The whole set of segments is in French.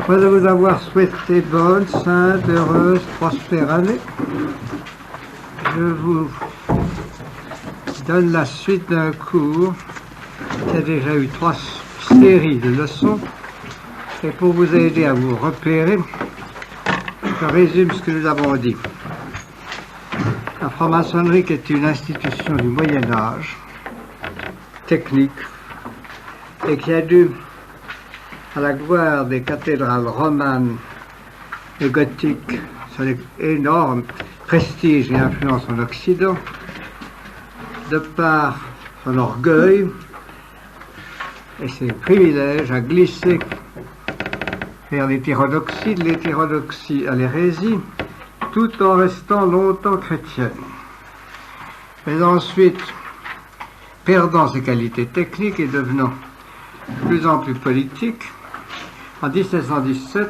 Après vous avoir souhaité bonne, sainte, heureuse, prospère année, je vous donne la suite d'un cours qui a déjà eu 3 séries de leçons. Et pour vous aider à vous repérer, je résume ce que nous avons dit. La franc-maçonnerie, qui est une institution du Moyen-Âge, technique, et qui a dû, à la gloire des cathédrales romanes et gothiques, son énorme prestige et influence en Occident, de par son orgueil et ses privilèges, a glissé vers l'hétérodoxie, de l'hétérodoxie à l'hérésie, tout en restant longtemps chrétienne. Mais ensuite, perdant ses qualités techniques et devenant de plus en plus politique, en 1717,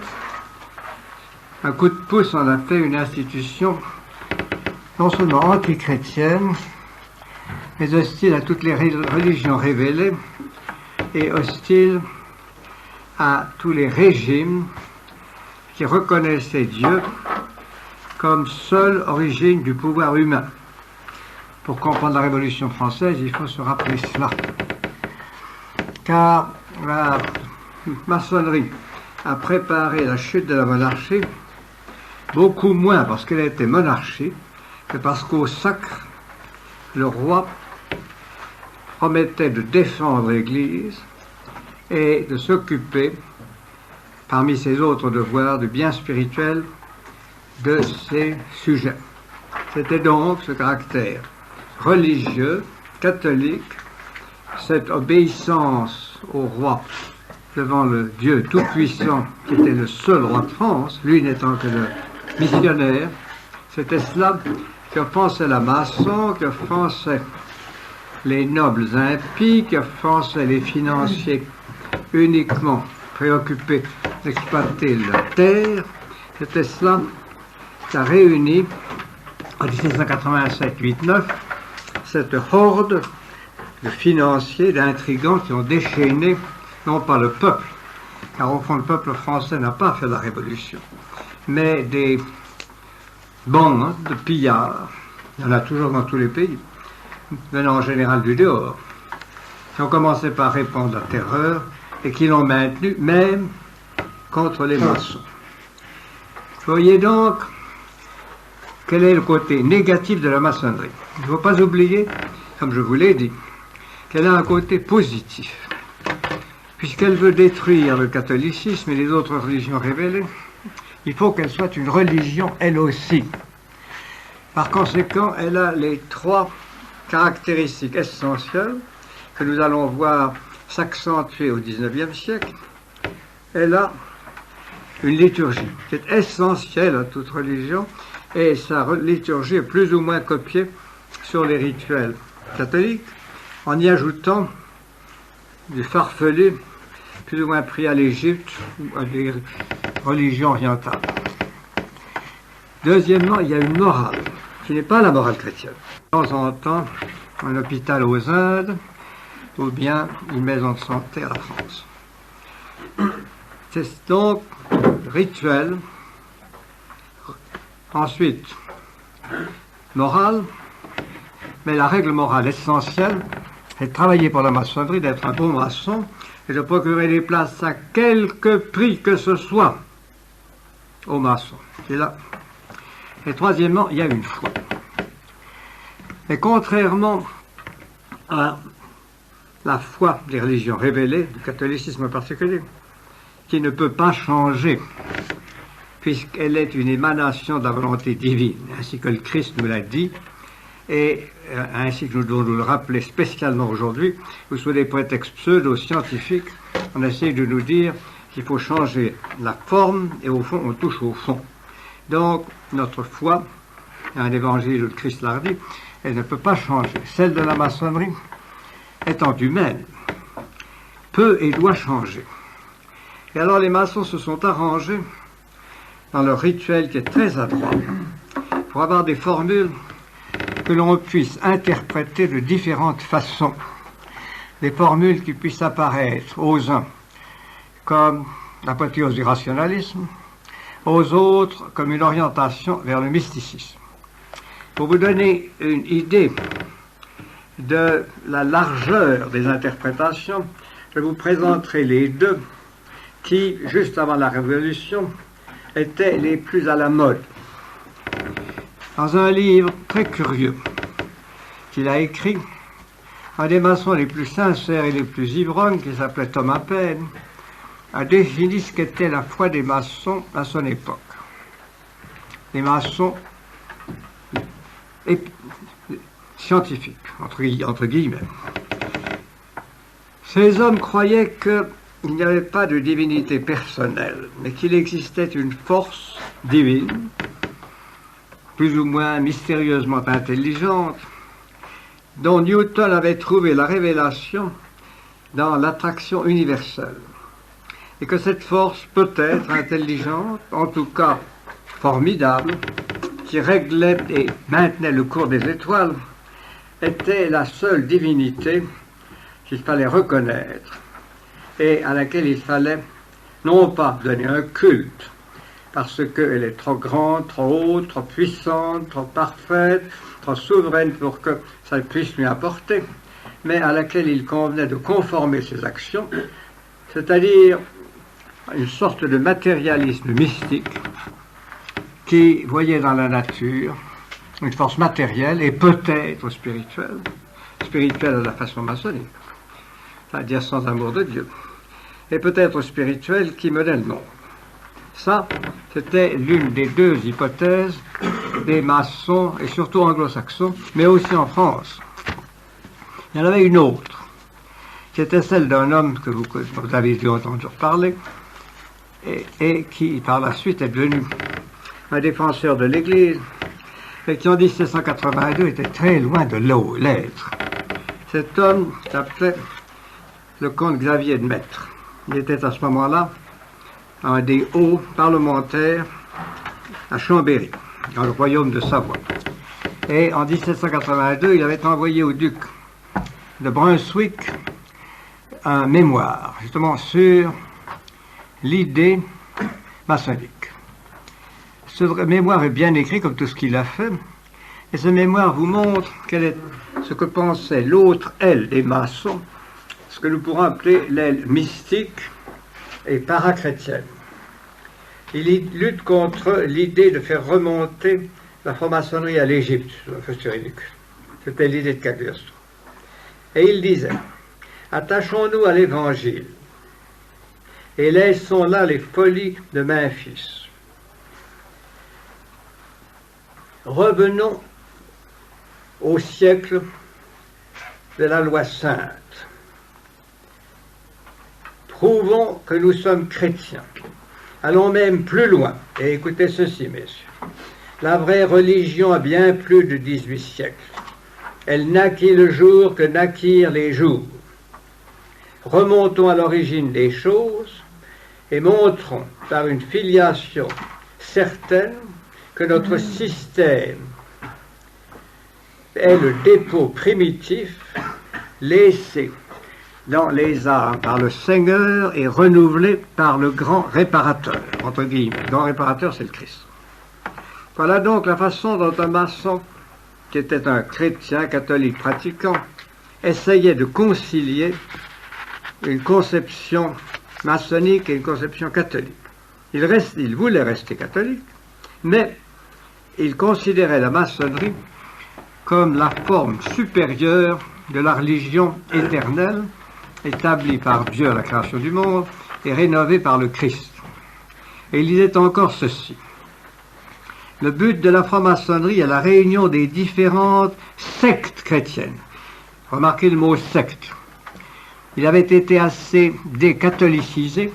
un coup de pouce en a fait une institution non seulement anti-chrétienne, mais hostile à toutes les religions révélées et hostile à tous les régimes qui reconnaissaient Dieu comme seule origine du pouvoir humain. Pour comprendre la Révolution française, il faut se rappeler cela. Car la maçonnerie a préparé la chute de la monarchie, beaucoup moins parce qu'elle était monarchie que parce qu'au sacre, le roi promettait de défendre l'Église et de s'occuper, parmi ses autres devoirs, du bien spirituel de ses sujets. C'était donc ce caractère religieux, catholique, cette obéissance au roi devant le Dieu tout-puissant qui était le seul roi de France, lui n'étant que le missionnaire, c'était cela qu'offensaient la maçon, qu'offensaient les nobles impies, qu'offensaient les financiers uniquement préoccupés d'exploiter la terre. C'était cela qui a réuni en 1787-89 cette horde de financiers, d'intrigants qui ont déchaîné non pas le peuple, car au fond le peuple français n'a pas fait la révolution, mais des bandes de pillards, il y en a toujours dans tous les pays, venant en général du dehors, qui ont commencé par répandre la terreur et qui l'ont maintenue même contre les maçons. Voyez donc quel est le côté négatif de la maçonnerie. Il ne faut pas oublier, comme je vous l'ai dit, qu'elle a un côté positif. Puisqu'elle veut détruire le catholicisme et les autres religions révélées, il faut qu'elle soit une religion elle aussi. Par conséquent, elle a les 3 caractéristiques essentielles que nous allons voir s'accentuer au XIXe siècle. Elle a une liturgie qui est essentielle à toute religion, et sa liturgie est plus ou moins copiée sur les rituels catholiques, en y ajoutant du farfelu plus ou moins pris à l'Égypte ou à des religions orientales. Deuxièmement, il y a une morale qui n'est pas la morale chrétienne. De temps en temps, un hôpital aux Indes ou bien une maison de santé à la France. C'est donc rituel. Ensuite, morale, mais la règle morale essentielle est de travailler pour la maçonnerie, d'être un bon maçon et de procurer des places à quelque prix que ce soit aux maçons. C'est là. Et troisièmement, il y a une foi. Et contrairement à la foi des religions révélées, du catholicisme en particulier, qui ne peut pas changer, puisqu'elle est une émanation de la volonté divine, ainsi que le Christ nous l'a dit, et ainsi que nous devons nous le rappeler spécialement aujourd'hui, où sous des prétextes pseudo-scientifiques, on essaie de nous dire qu'il faut changer la forme, et au fond, on touche au fond. Donc, notre foi, un évangile où le Christ l'a dit, elle ne peut pas changer. Celle de la maçonnerie, étant humaine, peut et doit changer. Et alors les maçons se sont arrangés dans leur rituel qui est très adroit pour avoir des formules que l'on puisse interpréter de différentes façons. Des formules qui puissent apparaître aux uns comme l'apothéose du rationalisme, aux autres comme une orientation vers le mysticisme. Pour vous donner une idée de la largeur des interprétations, je vous présenterai les deux qui, juste avant la Révolution, étaient les plus à la mode. Dans un livre très curieux qu'il a écrit, un des maçons les plus sincères et les plus ivrognes, qui s'appelait Thomas Paine, a défini ce qu'était la foi des maçons à son époque. Les maçons scientifiques, entre guillemets. Ces hommes croyaient qu'il n'y avait pas de divinité personnelle, mais qu'il existait une force divine, plus ou moins mystérieusement intelligente, dont Newton avait trouvé la révélation dans l'attraction universelle. Et que cette force peut-être intelligente, en tout cas formidable, qui réglait et maintenait le cours des étoiles, était la seule divinité qu'il fallait reconnaître et à laquelle il fallait non pas donner un culte, parce qu'elle est trop grande, trop haute, trop puissante, trop parfaite, trop souveraine pour que ça puisse lui apporter, mais à laquelle il convenait de conformer ses actions, c'est-à-dire une sorte de matérialisme mystique qui voyait dans la nature une force matérielle et peut-être spirituelle à la façon maçonnique, c'est-à-dire sans amour de Dieu, et peut-être spirituelle qui menait le monde. Ça, c'était l'une des deux hypothèses des maçons, et surtout anglo-saxons, mais aussi en France. Il y en avait une autre, qui était celle d'un homme que vous avez dû entendre parler, et qui, par la suite, est devenu un défenseur de l'Église, et qui, en 1782, était très loin de l'être. Cet homme s'appelait le comte Xavier de Maistre. Il était à ce moment-là un des hauts parlementaires à Chambéry, dans le royaume de Savoie. Et en 1782, il avait envoyé au duc de Brunswick un mémoire, justement sur l'idée maçonnique. Ce mémoire est bien écrit, comme tout ce qu'il a fait, et ce mémoire vous montre quel est ce que pensait l'autre aile des maçons, ce que nous pourrons appeler l'aile mystique et parachrétienne. Il lutte contre l'idée de faire remonter la franc-maçonnerie à l'Égypte, c'est ridicule. C'était l'idée de Cagliostro. Et il disait, attachons-nous à l'Évangile et laissons là les folies de Memphis. Revenons au siècle de la loi sainte. Prouvons que nous sommes chrétiens. Allons même plus loin. Et écoutez ceci, messieurs. La vraie religion a bien plus de 18 siècles. Elle naquit le jour que naquirent les jours. Remontons à l'origine des choses et montrons par une filiation certaine que notre système est le dépôt primitif laissé dans les arts par le Seigneur et renouvelé par le grand réparateur, entre guillemets. Le grand réparateur, c'est le Christ. Voilà donc la façon dont un maçon, qui était un chrétien catholique pratiquant, essayait de concilier une conception maçonnique et une conception catholique. Il voulait rester catholique, mais il considérait la maçonnerie comme la forme supérieure de la religion éternelle, établie par Dieu à la création du monde et rénovée par le Christ. Et il disait encore ceci. Le but de la franc-maçonnerie est la réunion des différentes sectes chrétiennes. Remarquez le mot secte. Il avait été assez décatholicisé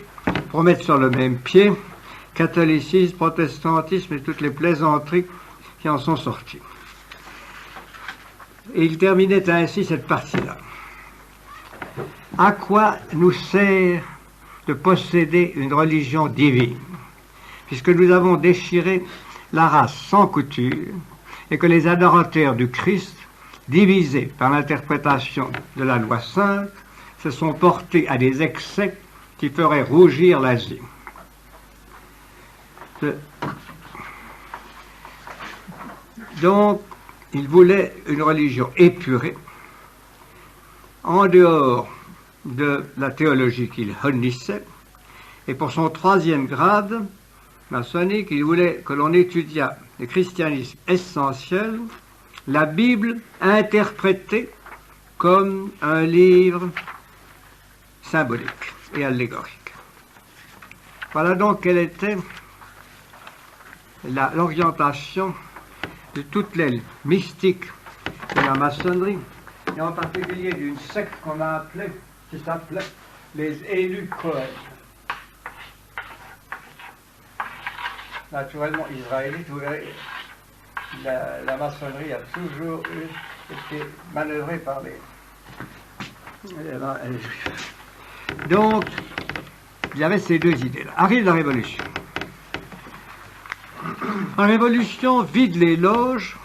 pour mettre sur le même pied catholicisme, protestantisme et toutes les plaisanteries qui en sont sorties. Et il terminait ainsi cette partie-là. À quoi nous sert de posséder une religion divine, puisque nous avons déchiré la race sans couture et que les adorateurs du Christ, divisés par l'interprétation de la loi sainte, se sont portés à des excès qui feraient rougir l'Asie. Donc, il voulait une religion épurée, en dehors de la théologie qu'il honnissait, et pour son 3e grade maçonnique, il voulait que l'on étudiât le christianisme essentiel, la Bible interprétée comme un livre symbolique et allégorique. Voilà donc quelle était l'orientation de toutes les mystiques de la maçonnerie, et en particulier d'une secte qui s'appelait les élus Cohen. Naturellement israélite, vous verrez, la maçonnerie a toujours été manœuvrée par les juifs. Donc, il y avait ces deux idées-là. Arrive la Révolution. La Révolution vide les loges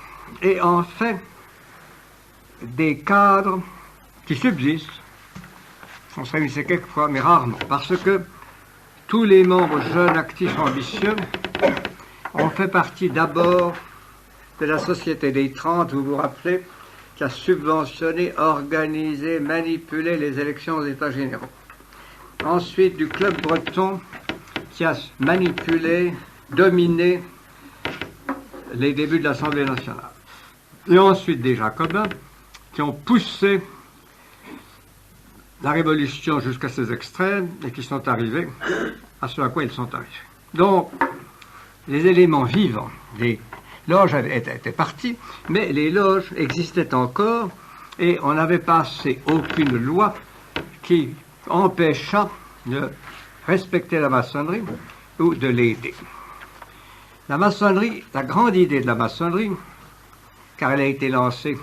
et en fait des cadres qui subsistent. On se réunissait quelquefois, mais rarement, parce que tous les membres jeunes, actifs, ambitieux ont fait partie d'abord de la Société des 30, vous vous rappelez, qui a subventionné, organisé, manipulé les élections aux États généraux. Ensuite, du Club breton, qui a manipulé, dominé les débuts de l'Assemblée nationale. Et ensuite des Jacobins, qui ont poussé la Révolution jusqu'à ses extrêmes et qui sont arrivés à ce à quoi ils sont arrivés. Donc, les éléments vivants des loges étaient partis, mais les loges existaient encore et on n'avait passé aucune loi qui empêchât de respecter la maçonnerie ou de l'aider. La maçonnerie, la grande idée de la maçonnerie, car elle a été lancée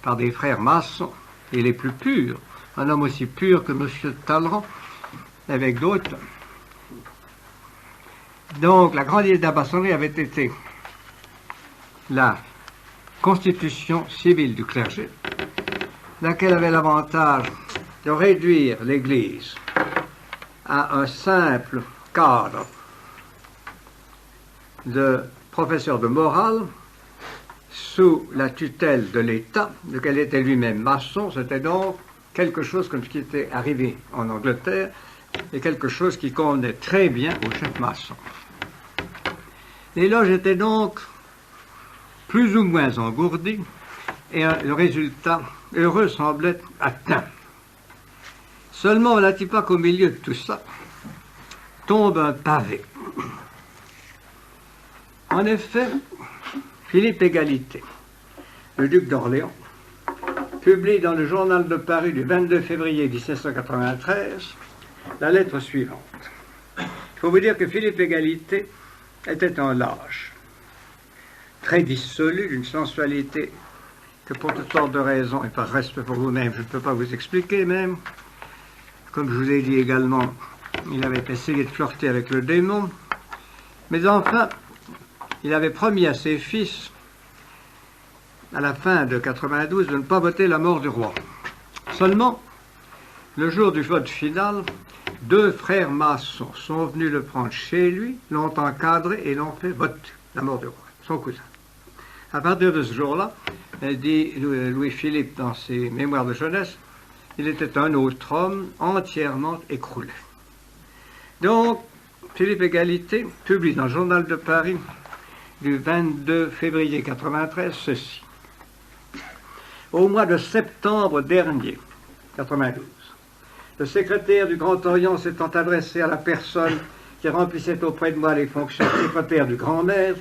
par des frères maçons et les plus purs, un homme aussi pur que M. Talleyrand, avec d'autres. Donc, la grande idée de la maçonnerie avait été la constitution civile du clergé, laquelle avait l'avantage de réduire l'Église à un simple cadre de professeur de morale sous la tutelle de l'État, lequel était lui-même maçon. C'était donc quelque chose comme ce qui était arrivé en Angleterre et quelque chose qui convenait très bien aux chefs maçons. Les loges étaient donc plus ou moins engourdies et le résultat heureux semblait atteint. Seulement, on n'a-t-il pas qu'au milieu de tout ça tombe un pavé. En effet, Philippe Égalité, le duc d'Orléans, publie dans le journal de Paris du 22 février 1793 la lettre suivante. Il faut vous dire que Philippe Égalité était un lâche, très dissolu, d'une sensualité que pour toutes sortes de raisons, et par respect pour vous-même, je ne peux pas vous expliquer même. Comme je vous ai dit également, il avait essayé de flirter avec le démon, mais enfin, il avait promis à ses fils, à la fin de 92, de ne pas voter la mort du roi. Seulement, le jour du vote final, 2 frères maçons sont venus le prendre chez lui, l'ont encadré et l'ont fait voter la mort du roi, son cousin. À partir de ce jour-là, dit Louis-Philippe dans ses mémoires de jeunesse, il était un autre homme entièrement écroulé. Donc, Philippe Égalité publie dans le journal de Paris du 22 février 93 ceci. Au mois de septembre dernier, 92, le secrétaire du Grand Orient s'étant adressé à la personne qui remplissait auprès de moi les fonctions de secrétaire du Grand Maire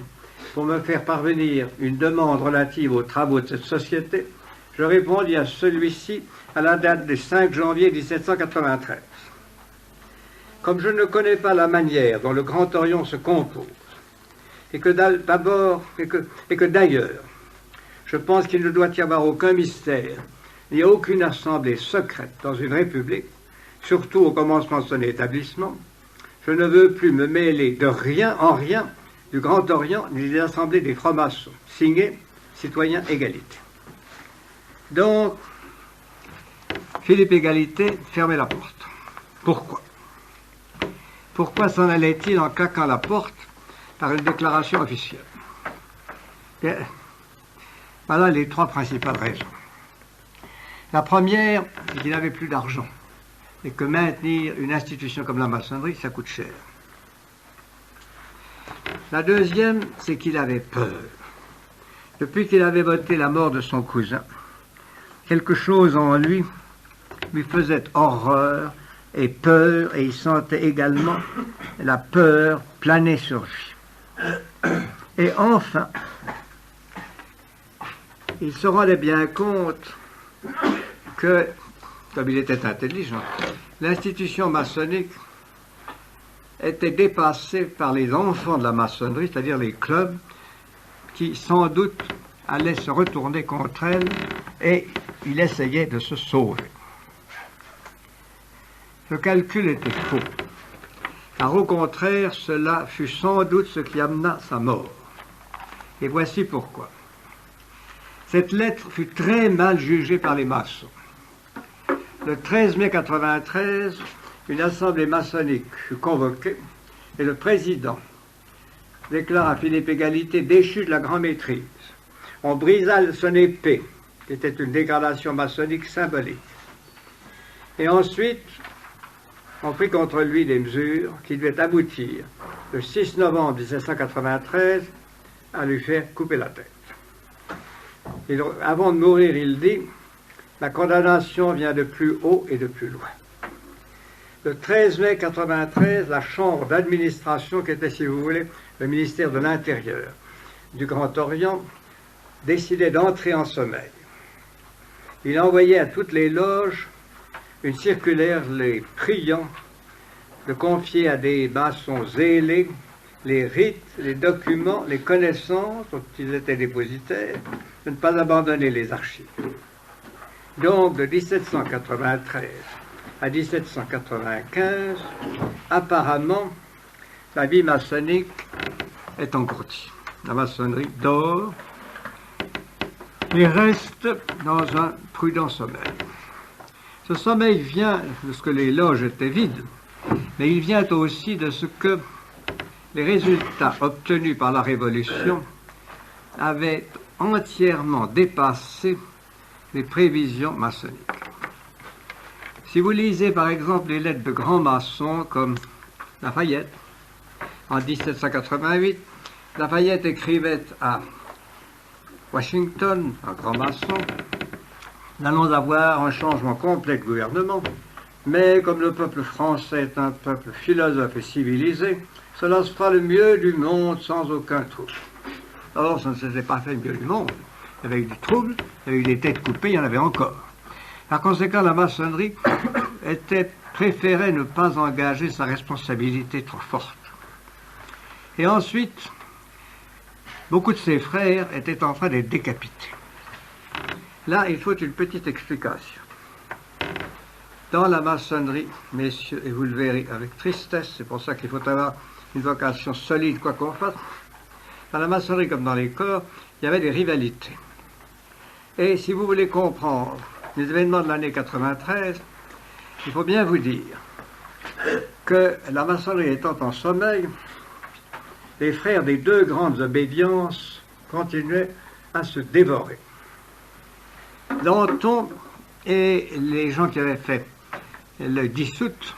pour me faire parvenir une demande relative aux travaux de cette société, je répondis à celui-ci à la date du 5 janvier 1793. Comme je ne connais pas la manière dont le Grand Orient se compose, et que d'ailleurs, je pense qu'il ne doit y avoir aucun mystère, ni aucune assemblée secrète dans une république, surtout au commencement de son établissement, je ne veux plus me mêler de rien en rien du Grand Orient ni des assemblées des francs-maçons. Signé, citoyen Égalité. Donc, Philippe Égalité fermait la porte. Pourquoi? Pourquoi s'en allait-il en claquant la porte par une déclaration officielle. Et voilà les trois principales raisons. La première, c'est qu'il n'avait plus d'argent et que maintenir une institution comme la maçonnerie, ça coûte cher. La deuxième, c'est qu'il avait peur. Depuis qu'il avait voté la mort de son cousin, quelque chose en lui faisait horreur et peur, et il sentait également la peur planer sur lui. Et enfin, il se rendait bien compte que, comme il était intelligent, l'institution maçonnique était dépassée par les enfants de la maçonnerie, c'est-à-dire les clubs, qui sans doute allaient se retourner contre elle, et il essayait de se sauver. Le calcul était faux, car au contraire, cela fut sans doute ce qui amena sa mort. Et voici pourquoi. Cette lettre fut très mal jugée par les maçons. Le 13 mai 1993, une assemblée maçonnique fut convoquée et le président déclara à Philippe Égalité déchu de la grande maîtrise. On brisa son épée, qui était une dégradation maçonnique symbolique. Et ensuite, on prit contre lui des mesures qui devaient aboutir, le 6 novembre 1793, à lui faire couper la tête. Et avant de mourir, il dit « La condamnation vient de plus haut et de plus loin ». Le 13 mai 1993, la chambre d'administration, qui était, si vous voulez, le ministère de l'Intérieur du Grand Orient, décidait d'entrer en sommeil. Il envoyait à toutes les loges une circulaire les priant de confier à des maçons zélés les rites, les documents, les connaissances dont ils étaient dépositaires, de ne pas abandonner les archives. Donc, de 1793 à 1795, apparemment, la vie maçonnique est engourdie. La maçonnerie dort et reste dans un prudent sommeil. Ce sommeil vient de ce que les loges étaient vides, mais il vient aussi de ce que les résultats obtenus par la Révolution avaient entièrement dépassé les prévisions maçonniques. Si vous lisez par exemple les lettres de grands maçons comme Lafayette, en 1788, Lafayette écrivait à Washington, un grand maçon, « Nous allons avoir un changement complet de gouvernement, mais comme le peuple français est un peuple philosophe et civilisé, cela se fera le mieux du monde sans aucun trouble. » Or, ça ne s'était pas fait le mieux du monde. Il y avait eu du trouble, il y avait eu des têtes coupées, il y en avait encore. Par conséquent, la maçonnerie préférait ne pas engager sa responsabilité trop forte. Et ensuite, beaucoup de ses frères étaient en train d'être décapités. Là, il faut une petite explication. Dans la maçonnerie, messieurs, et vous le verrez avec tristesse, c'est pour ça qu'il faut avoir une vocation solide, quoi qu'on fasse, dans la maçonnerie comme dans les corps, il y avait des rivalités. Et si vous voulez comprendre les événements de l'année 93, il faut bien vous dire que la maçonnerie étant en sommeil, les frères des deux grandes obédiences continuaient à se dévorer. Danton et les gens qui avaient fait le 10 août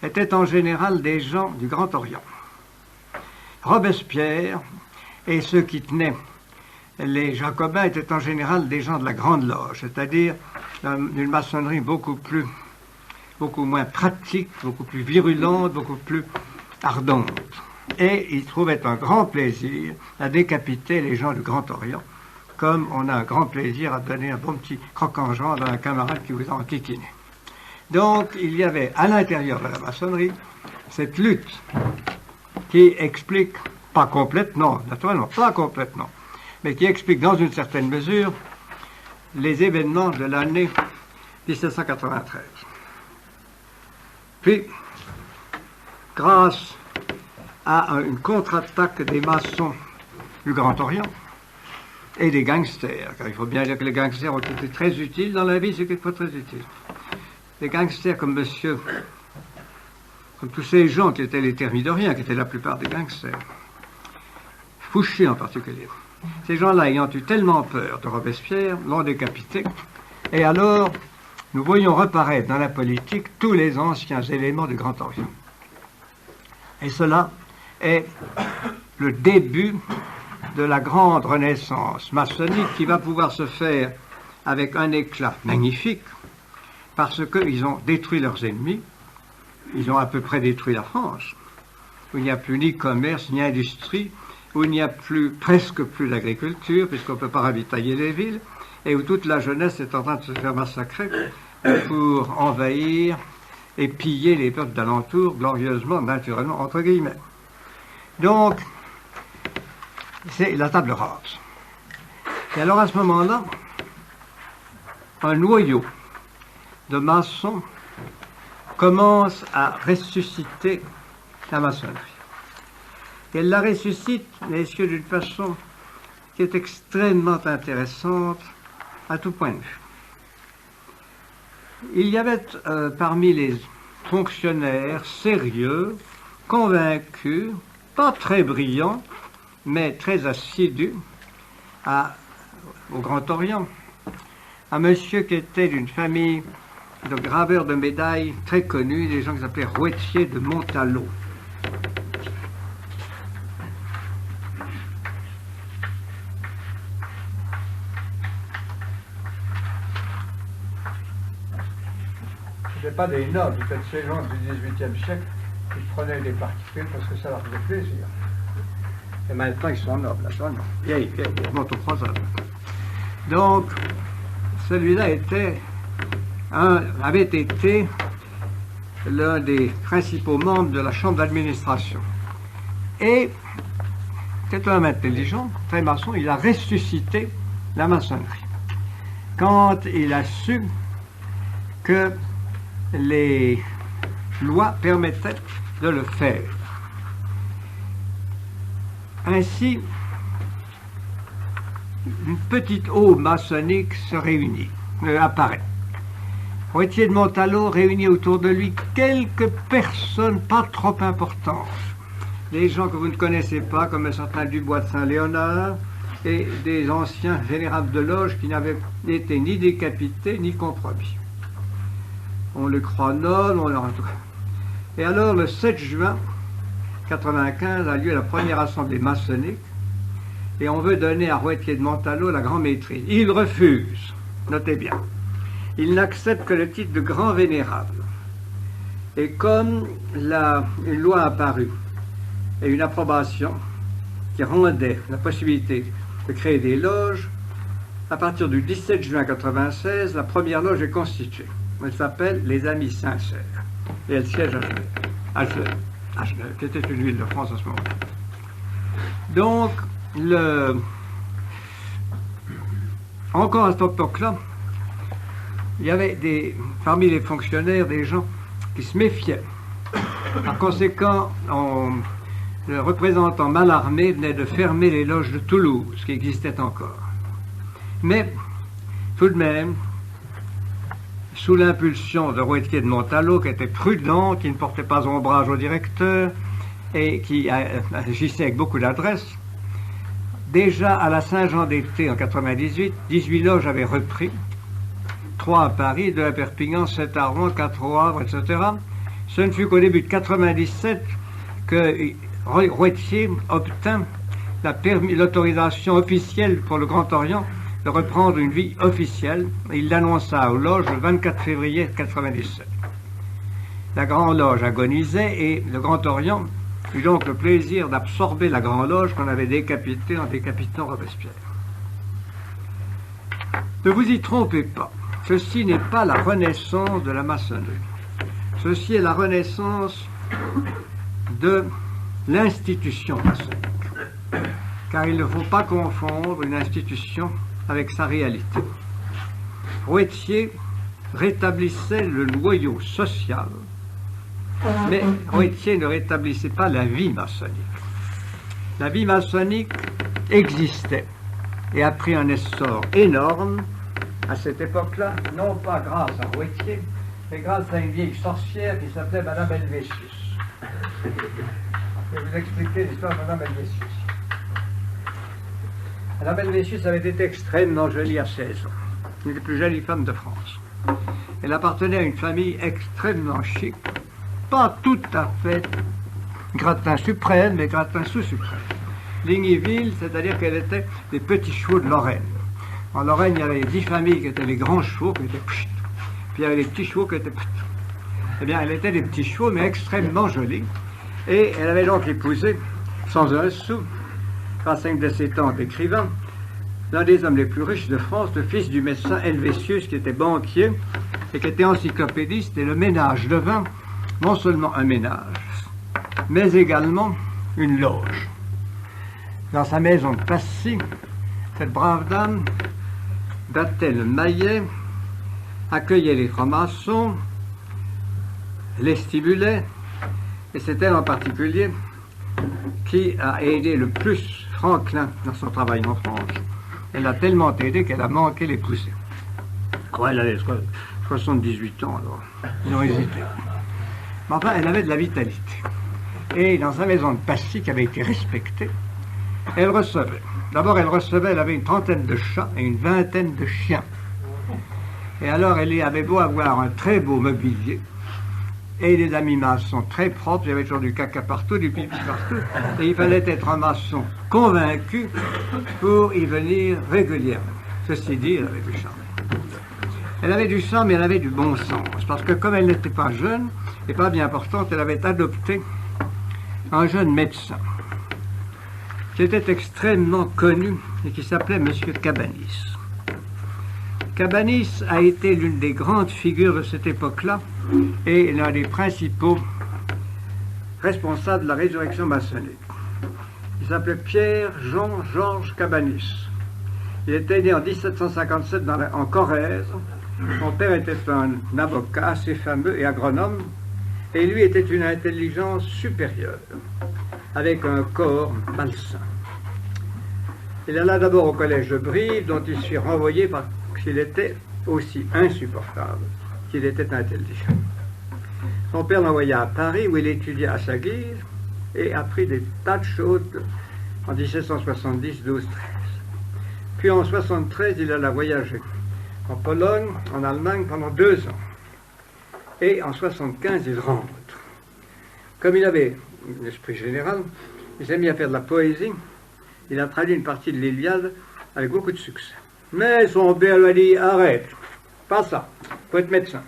étaient en général des gens du Grand Orient. Robespierre et ceux qui tenaient les Jacobins étaient en général des gens de la Grande Loge, c'est-à-dire d'une maçonnerie beaucoup moins pratique, beaucoup plus virulente, beaucoup plus ardente. Et ils trouvaient un grand plaisir à décapiter les gens du Grand Orient, comme on a un grand plaisir à donner un bon petit croc-en-jambe à un camarade qui vous a enquiquiné. Donc, il y avait à l'intérieur de la maçonnerie cette lutte qui explique, pas complètement, naturellement pas complètement, mais qui explique dans une certaine mesure les événements de l'année 1793. Puis, grâce à une contre-attaque des maçons du Grand Orient et des gangsters, car il faut bien dire que les gangsters ont été très utiles dans la vie, c'est quelquefois très utile. Des gangsters comme M. comme tous ces gens qui étaient les thermidoriens, qui étaient la plupart des gangsters, Fouché en particulier. Ces gens-là, ayant eu tellement peur de Robespierre, l'ont décapité. Et alors, nous voyons reparaître dans la politique tous les anciens éléments du Grand Orient. Et cela est le début de la grande renaissance maçonnique qui va pouvoir se faire avec un éclat magnifique, parce qu'ils ont détruit leurs ennemis. Ils ont à peu près détruit la France, où il n'y a plus ni commerce, ni industrie, où il n'y a presque plus d'agriculture, puisqu'on ne peut pas ravitailler les villes, et où toute la jeunesse est en train de se faire massacrer pour envahir et piller les peuples d'alentour, glorieusement, naturellement, entre guillemets. Donc, c'est la table rase. Et alors, à ce moment-là, un noyau de maçons commence à ressusciter la maçonnerie. Et elle la ressuscite, messieurs, d'une façon qui est extrêmement intéressante à tout point de vue. Il y avait parmi les fonctionnaires sérieux, convaincus, pas très brillants, mais très assidus au Grand Orient, un monsieur qui était d'une famille de graveurs de médailles très connus, des gens qui s'appelaient Rouetier de Montalot. Ce n'étaient pas des nobles, peut-être ces gens du XVIIIe siècle qui prenaient des partis pris parce que ça leur faisait plaisir. Et maintenant, ils sont nobles, attends, vieilles, ils montent au croisade. Donc, celui-là avait été l'un des principaux membres de la chambre d'administration. Et c'est un homme intelligent, très maçon, il a ressuscité la maçonnerie. Quand il a su que les lois permettaient de le faire. Ainsi, une petite aube maçonnique se réunit, apparaît. Rouetier de Montalot réunit autour de lui quelques personnes pas trop importantes. Des gens que vous ne connaissez pas, comme un certain Dubois de Saint-Léonard, et des anciens vénérables de loge qui n'avaient été ni décapités ni compromis. On le croit noble, on le... Et alors, le 7 juin 1995 a lieu la première assemblée maçonnique, et on veut donner à Rouetier de Montalot la grande maîtrise. Il refuse, notez bien. Il n'accepte que le titre de grand vénérable. Et comme une loi apparue et une approbation qui rendait la possibilité de créer des loges, à partir du 17 juin 1996, la première loge est constituée. Elle s'appelle les Amis Sincères. Et elle siège à Genève, qui était une ville de France à ce moment-là. Donc, encore à cette époque-là, il y avait parmi les fonctionnaires des gens qui se méfiaient. Par conséquent, le représentant Mallarmé venait de fermer les loges de Toulouse, qui existaient encore. Mais, tout de même, sous l'impulsion de Rouetier de Montalot, qui était prudent, qui ne portait pas ombrage au directeur et qui agissait avec beaucoup d'adresse, déjà à la Saint-Jean d'été en 98, 18 loges avaient repris, 3 à Paris, 2 à Perpignan, 7 à Rouen, 4 au Havre, etc. Ce ne fut qu'au début de 97 que Rouetier obtint l'autorisation officielle pour le Grand Orient de reprendre une vie officielle. Il l'annonça aux loges le 24 février 1997. La Grande Loge agonisait et le Grand Orient eut donc le plaisir d'absorber la Grande Loge qu'on avait décapitée en décapitant Robespierre. Ne vous y trompez pas, ceci n'est pas la renaissance de la maçonnerie. Ceci est la renaissance de l'institution maçonnique. Car il ne faut pas confondre une institution avec sa réalité. Rouetier rétablissait le noyau social, mais Rouetier ne rétablissait pas la vie maçonnique. La vie maçonnique existait et a pris un essor énorme à cette époque-là, non pas grâce à Rouetier, c'est grâce à une vieille sorcière qui s'appelait Madame Helvétius. Je vais vous expliquer l'histoire de Madame Helvétius. Madame Helvétius avait été extrêmement jolie à 16 ans. Une des plus jolies femmes de France. Elle appartenait à une famille extrêmement chic, pas tout à fait gratin suprême, mais gratin sous-suprême. Lignyville, c'est-à-dire qu'elle était des petits chevaux de Lorraine. En Lorraine, il y avait 10 familles qui étaient les grands chevaux, qui étaient pchit, puis il y avait les petits chevaux qui étaient pchit. Eh bien, elle était des petits chevaux, mais extrêmement jolie. Et elle avait donc épousé, sans un sou, grâce à une de ses tantes écrivains, l'un des hommes les plus riches de France, le fils du médecin Helvétius, qui était banquier et qui était encyclopédiste, et le ménage devint non seulement un ménage, mais également une loge. Dans sa maison de Passy, cette brave dame battait le maillet, accueillait les francs-maçons, les stimulait, et c'est elle en particulier qui a aidé le plus Franklin dans son travail en France. Elle a tellement aidé qu'elle a manqué l'épouser. Ouais, elle avait 78 ans, alors ils ont hésité. Mais enfin, elle avait de la vitalité. Et dans sa maison de Passy, qui avait été respectée, elle recevait. D'abord, elle avait une trentaine de chats et une vingtaine de chiens. Et alors, elle y avait beau avoir un très beau mobilier et des amis maçons très propres, il y avait toujours du caca partout, du pipi partout, et il fallait être un maçon convaincu pour y venir régulièrement. Ceci dit, elle avait du sang. Elle avait du sang, mais elle avait du bon sens, parce que comme elle n'était pas jeune et pas bien portante, elle avait adopté un jeune médecin qui était extrêmement connu et qui s'appelait M. Cabanis. Cabanis a été l'une des grandes figures de cette époque-là et l'un des principaux responsables de la résurrection maçonnique. Il s'appelait Pierre-Jean-Georges Cabanis. Il était né en 1757 en Corrèze. Son père était un avocat assez fameux et agronome, et lui était une intelligence supérieure, avec un corps malsain. Il alla d'abord au collège de Brive, dont il se fit renvoyer parce qu'il était aussi insupportable qu'il était intelligent. Son père l'envoya à Paris, où il étudia à sa guise et apprit des tas de choses en 1770, 12, 13. Puis en 73, il alla voyager en Pologne, en Allemagne pendant 2 ans. Et en 75, il rentre. Comme il avait un esprit général, il s'est mis à faire de la poésie. Il a traduit une partie de l'Iliade avec beaucoup de succès. Mais son père lui a dit, arrête, pas ça, faut être médecin.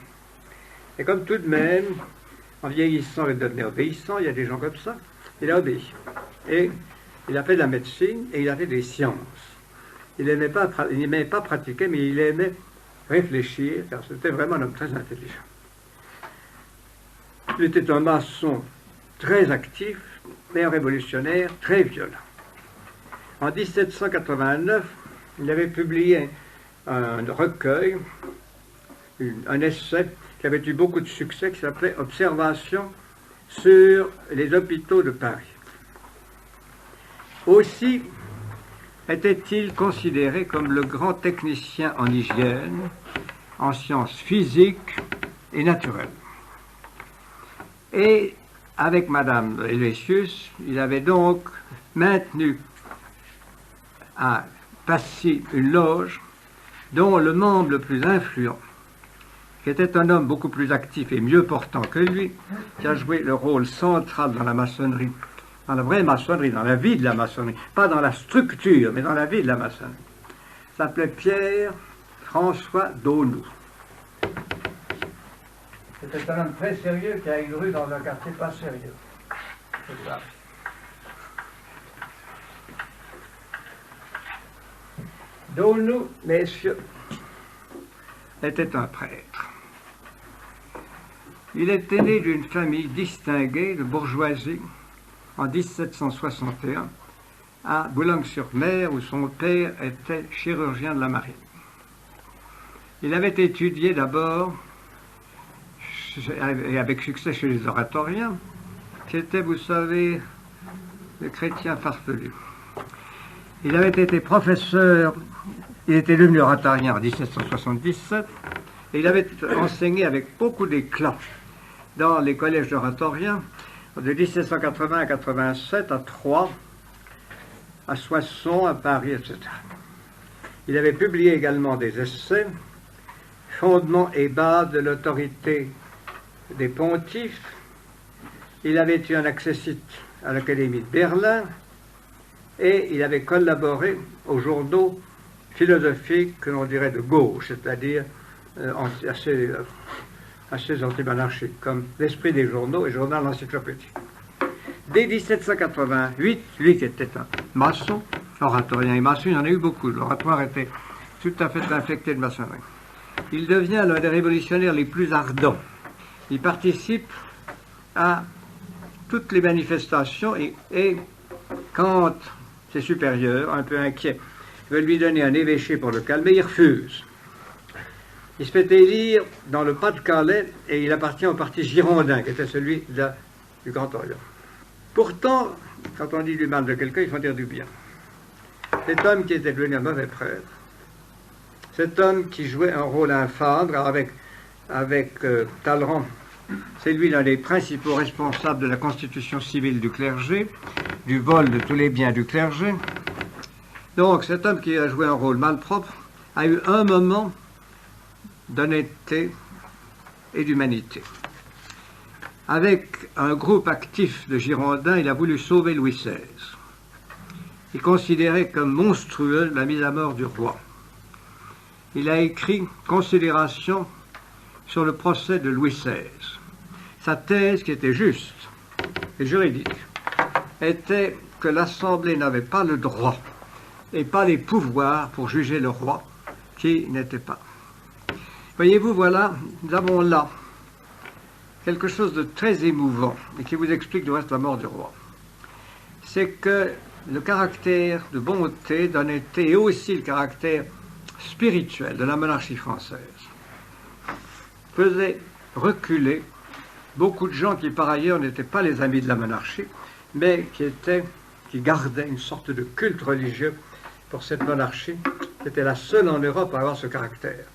Et comme tout de même, en vieillissant et devenant obéissant, il y a des gens comme ça, il a obéi. Et il a fait de la médecine et il a fait des sciences. Il n'aimait pas pratiquer, mais il aimait réfléchir, car c'était vraiment un homme très intelligent. Il était un maçon très actif, mais un révolutionnaire très violent. En 1789, il avait publié un recueil, un essai qui avait eu beaucoup de succès, qui s'appelait « Observations sur les hôpitaux de Paris ». Aussi était-il considéré comme le grand technicien en hygiène, en sciences physiques et naturelles. Et avec Madame Helvétius, il avait donc maintenu à Passy une loge dont le membre le plus influent, qui était un homme beaucoup plus actif et mieux portant que lui, qui a joué le rôle central dans la maçonnerie, dans la vraie maçonnerie, dans la vie de la maçonnerie, pas dans la structure, mais dans la vie de la maçonnerie, s'appelait Pierre-François Daunou. C'était un homme très sérieux qui a une rue dans un quartier pas sérieux. C'est ça. Daunou, messieurs, était un prêtre. Il était né d'une famille distinguée de bourgeoisie en 1761 à Boulogne-sur-Mer, où son père était chirurgien de la marine. Il avait étudié d'abord, et avec succès chez les oratoriens, qui étaient, vous savez, les chrétiens farfelus. Il avait été professeur, il était devenu oratorien en 1777, Et il avait enseigné avec beaucoup d'éclat dans les collèges oratoriens de 1780 à 87, à Troyes, à Soissons, à Paris, etc. Il avait publié également des essais, Fondements et bases de l'autorité des pontifes. Il avait eu un accessit à l'Académie de Berlin et il avait collaboré aux journaux philosophiques que l'on dirait de gauche, c'est-à-dire assez anti-monarchiques, comme l'Esprit des journaux et Journal d'encyclopédie. Dès 1788, lui qui était un maçon, oratorien et maçon, il y en a eu beaucoup, l'oratoire était tout à fait infecté de maçonnerie. Il devient l'un des révolutionnaires les plus ardents. Il participe à toutes les manifestations et quand ses supérieurs, un peu inquiets, veulent lui donner un évêché pour le calmer, il refuse. Il se fait élire dans le Pas-de-Calais et il appartient au parti girondin, qui était celui du Grand Orient. Pourtant, quand on dit du mal de quelqu'un, il faut dire du bien. Cet homme qui était devenu un mauvais prêtre, cet homme qui jouait un rôle infâme, avec Talleyrand, c'est lui l'un des principaux responsables de la constitution civile du clergé, du vol de tous les biens du clergé. Donc cet homme qui a joué un rôle malpropre a eu un moment d'honnêteté et d'humanité. Avec un groupe actif de Girondins, il a voulu sauver Louis XVI. Il considérait comme monstrueux la mise à mort du roi. Il a écrit Considération sur le procès de Louis XVI. Sa thèse, qui était juste et juridique, était que l'Assemblée n'avait pas le droit et pas les pouvoirs pour juger le roi, qui n'était pas. Voyez-vous, voilà, nous avons là quelque chose de très émouvant et qui vous explique du reste la mort du roi. C'est que le caractère de bonté, d'honnêteté et aussi le caractère spirituel de la monarchie française faisait reculer beaucoup de gens qui par ailleurs n'étaient pas les amis de la monarchie, mais qui gardaient une sorte de culte religieux pour cette monarchie, qui était la seule en Europe à avoir ce caractère.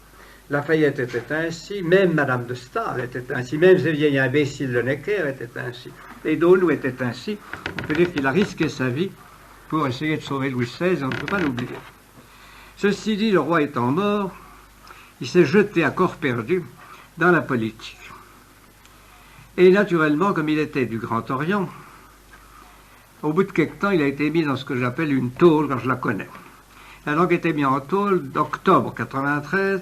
Lafayette était ainsi, même Madame de Staël était ainsi, même ce vieil imbécile de Necker était ainsi, et Daunou était ainsi. On peut dire qu'il a risqué sa vie pour essayer de sauver Louis XVI, on ne peut pas l'oublier. Ceci dit, le roi étant mort, il s'est jeté à corps perdu dans la politique. Et naturellement, comme il était du Grand Orient, au bout de quelque temps, il a été mis dans ce que j'appelle une tôle, quand je la connais. Il a donc été mis en tôle d'octobre 93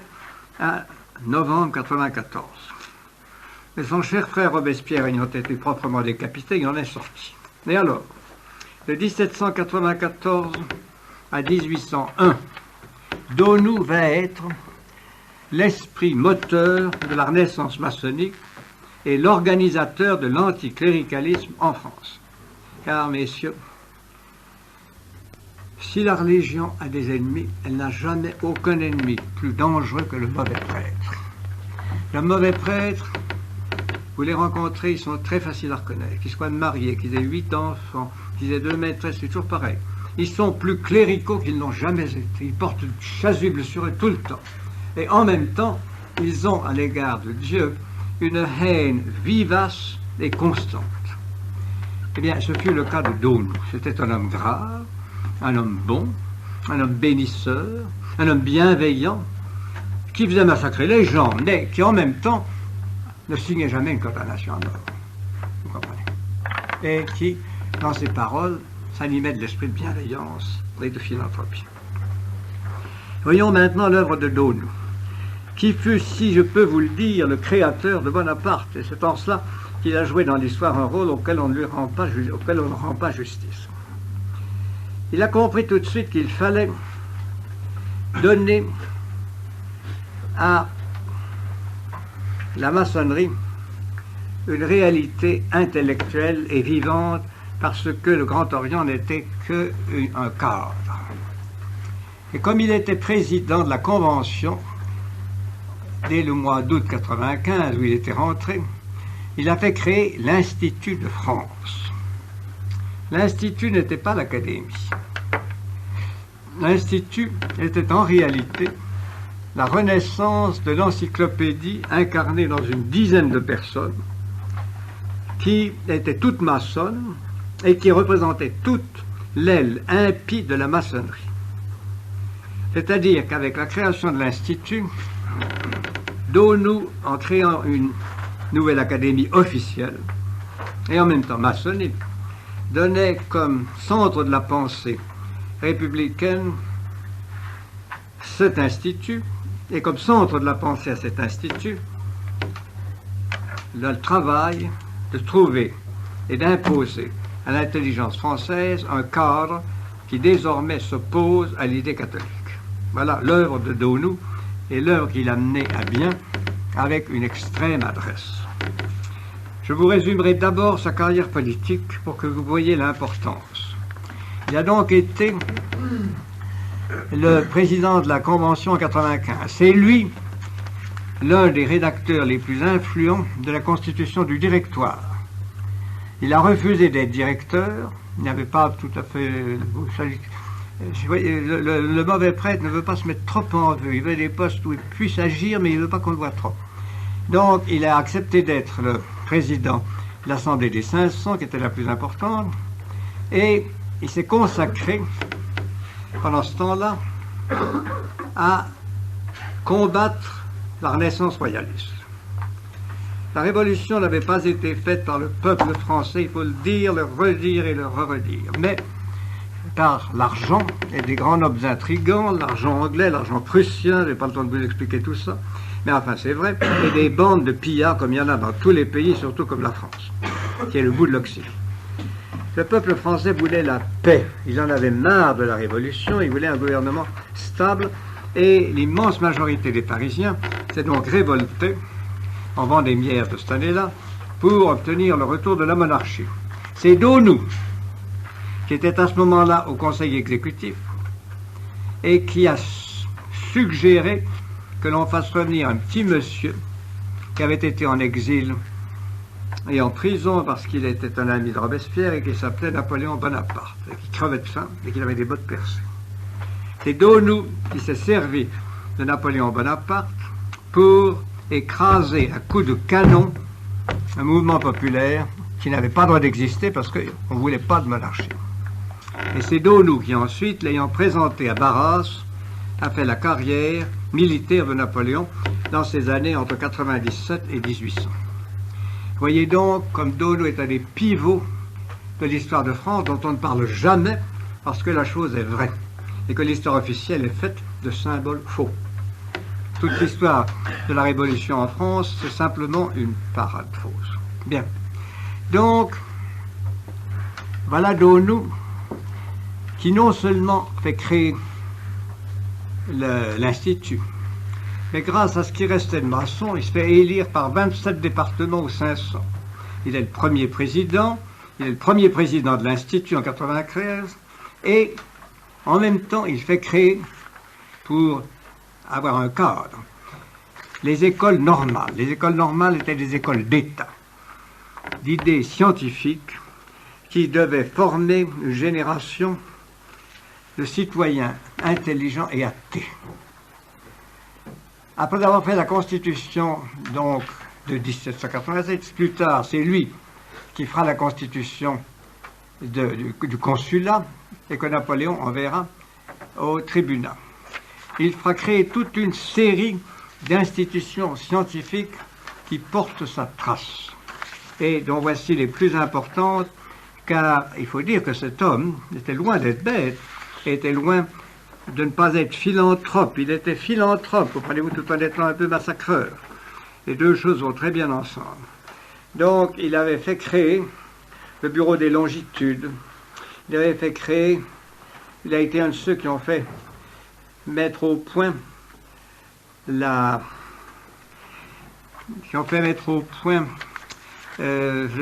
à novembre 94. Mais son cher frère Robespierre ayant été proprement décapité, il en est sorti. Et alors, de 1794 à 1801, Daunou va être l'esprit moteur de la renaissance maçonnique et l'organisateur de l'anticléricalisme en France. Car, messieurs, si la religion a des ennemis, elle n'a jamais aucun ennemi plus dangereux que le mauvais prêtre. Le mauvais prêtre, vous les rencontrez, ils sont très faciles à reconnaître, qu'ils soient mariés, qu'ils aient 8 enfants, qu'ils aient 2 maîtresses, c'est toujours pareil. Ils sont plus cléricaux qu'ils n'ont jamais été. Ils portent une chasuble sur eux tout le temps. Et en même temps, ils ont à l'égard de Dieu une haine vivace et constante. Eh bien, ce fut le cas de Daunou. C'était un homme grave, un homme bon, un homme bénisseur, un homme bienveillant, qui faisait massacrer les gens, mais qui en même temps ne signait jamais une condamnation à mort. Vous comprenez? Et qui, dans ses paroles, s'animait de l'esprit de bienveillance et de philanthropie. Voyons maintenant l'œuvre de Daunou, qui fut, si je peux vous le dire, le créateur de Bonaparte. Et c'est en cela qu'il a joué dans l'histoire un rôle auquel on ne rend pas justice. Il a compris tout de suite qu'il fallait donner à la maçonnerie une réalité intellectuelle et vivante parce que le Grand Orient n'était qu'un cadre. Et comme il était président de la Convention, dès le mois d'août 1995, où il était rentré, il a fait créer l'Institut de France. L'Institut n'était pas l'Académie. L'Institut était en réalité la renaissance de l'encyclopédie incarnée dans une dizaine de personnes qui étaient toutes maçonnes et qui représentaient toute l'aile impie de la maçonnerie. C'est-à-dire qu'avec la création de l'Institut, Donou, en créant une nouvelle académie officielle et en même temps maçonnique, donnait comme centre de la pensée républicaine cet institut, et comme centre de la pensée à cet institut, le travail de trouver et d'imposer à l'intelligence française un cadre qui désormais s'oppose à l'idée catholique. Voilà l'œuvre de Donou et l'œuvre qu'il a menée à bien avec une extrême adresse. Je vous résumerai d'abord sa carrière politique pour que vous voyez l'importance. Il a donc été le président de la Convention en 1995. C'est lui, l'un des rédacteurs les plus influents de la Constitution du Directoire. Il a refusé d'être directeur, il n'avait pas tout à fait... Le mauvais prêtre ne veut pas se mettre trop en vue, il veut des postes où il puisse agir, mais il ne veut pas qu'on le voit trop. Donc il a accepté d'être le président de l'Assemblée des 500, qui était la plus importante, et il s'est consacré, pendant ce temps-là, à combattre la Renaissance royaliste. La Révolution n'avait pas été faite par le peuple français, il faut le dire, le redire et le redire, mais par l'argent et des grands nobles intrigants, l'argent anglais, l'argent prussien, je n'ai pas le temps de vous expliquer tout ça, mais enfin c'est vrai, et des bandes de pillards comme il y en a dans tous les pays, surtout comme la France, qui est le bout de l'Occident. Le peuple français voulait la paix, il en avait marre de la Révolution, il voulait un gouvernement stable, et l'immense majorité des Parisiens s'est donc révoltée en Vendémiaire de cette année-là pour obtenir le retour de la monarchie. C'est Donou qui était à ce moment-là au Conseil exécutif et qui a suggéré que l'on fasse revenir un petit monsieur qui avait été en exil et en prison parce qu'il était un ami de Robespierre et qui s'appelait Napoléon Bonaparte, et qui crevait de faim et qui avait des bottes percées. C'est Donou qui s'est servi de Napoléon Bonaparte pour écraser à coups de canon un mouvement populaire qui n'avait pas le droit d'exister parce qu'on ne voulait pas de monarchie. Et c'est Donou qui ensuite, l'ayant présenté à Barras, a fait la carrière militaire de Napoléon dans ces années entre 97 et 1800. Voyez donc comme Donou est un des pivots de l'histoire de France dont on ne parle jamais parce que la chose est vraie et que l'histoire officielle est faite de symboles faux. Toute l'histoire de la Révolution en France, c'est simplement une parade fausse. Bien. Donc, voilà Donou qui non seulement fait créer l'Institut, mais grâce à ce qui restait de maçon, il se fait élire par 27 départements ou 500. Il est le premier président de l'Institut en 1993, et en même temps, il fait créer, pour avoir un cadre, les écoles normales. Les écoles normales étaient des écoles d'État, d'idées scientifiques qui devaient former une génération de citoyens intelligents et athées. Après avoir fait la Constitution donc de 1787, plus tard, c'est lui qui fera la Constitution du consulat et que Napoléon enverra au tribunal. Il fera créer toute une série d'institutions scientifiques qui portent sa trace et dont voici les plus importantes, car il faut dire que cet homme était loin d'être bête, était loin de ne pas être philanthrope. Il était philanthrope, comprenez-vous, tout en étant un peu massacreur. Les deux choses vont très bien ensemble. Donc, il avait fait créer le Bureau des longitudes. Il avait fait créer, il a été un de ceux qui ont fait mettre au point le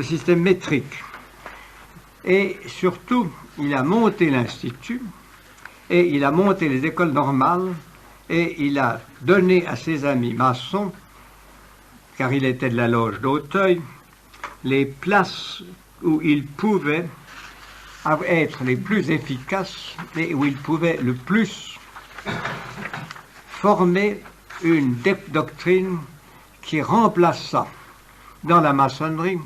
système métrique. Et surtout, il a monté l'Institut, et il a monté les écoles normales, et il a donné à ses amis maçons, car il était de la loge d'Auteuil, les places où ils pouvaient être les plus efficaces et où ils pouvaient le plus former une doctrine qui remplaça dans la maçonnerie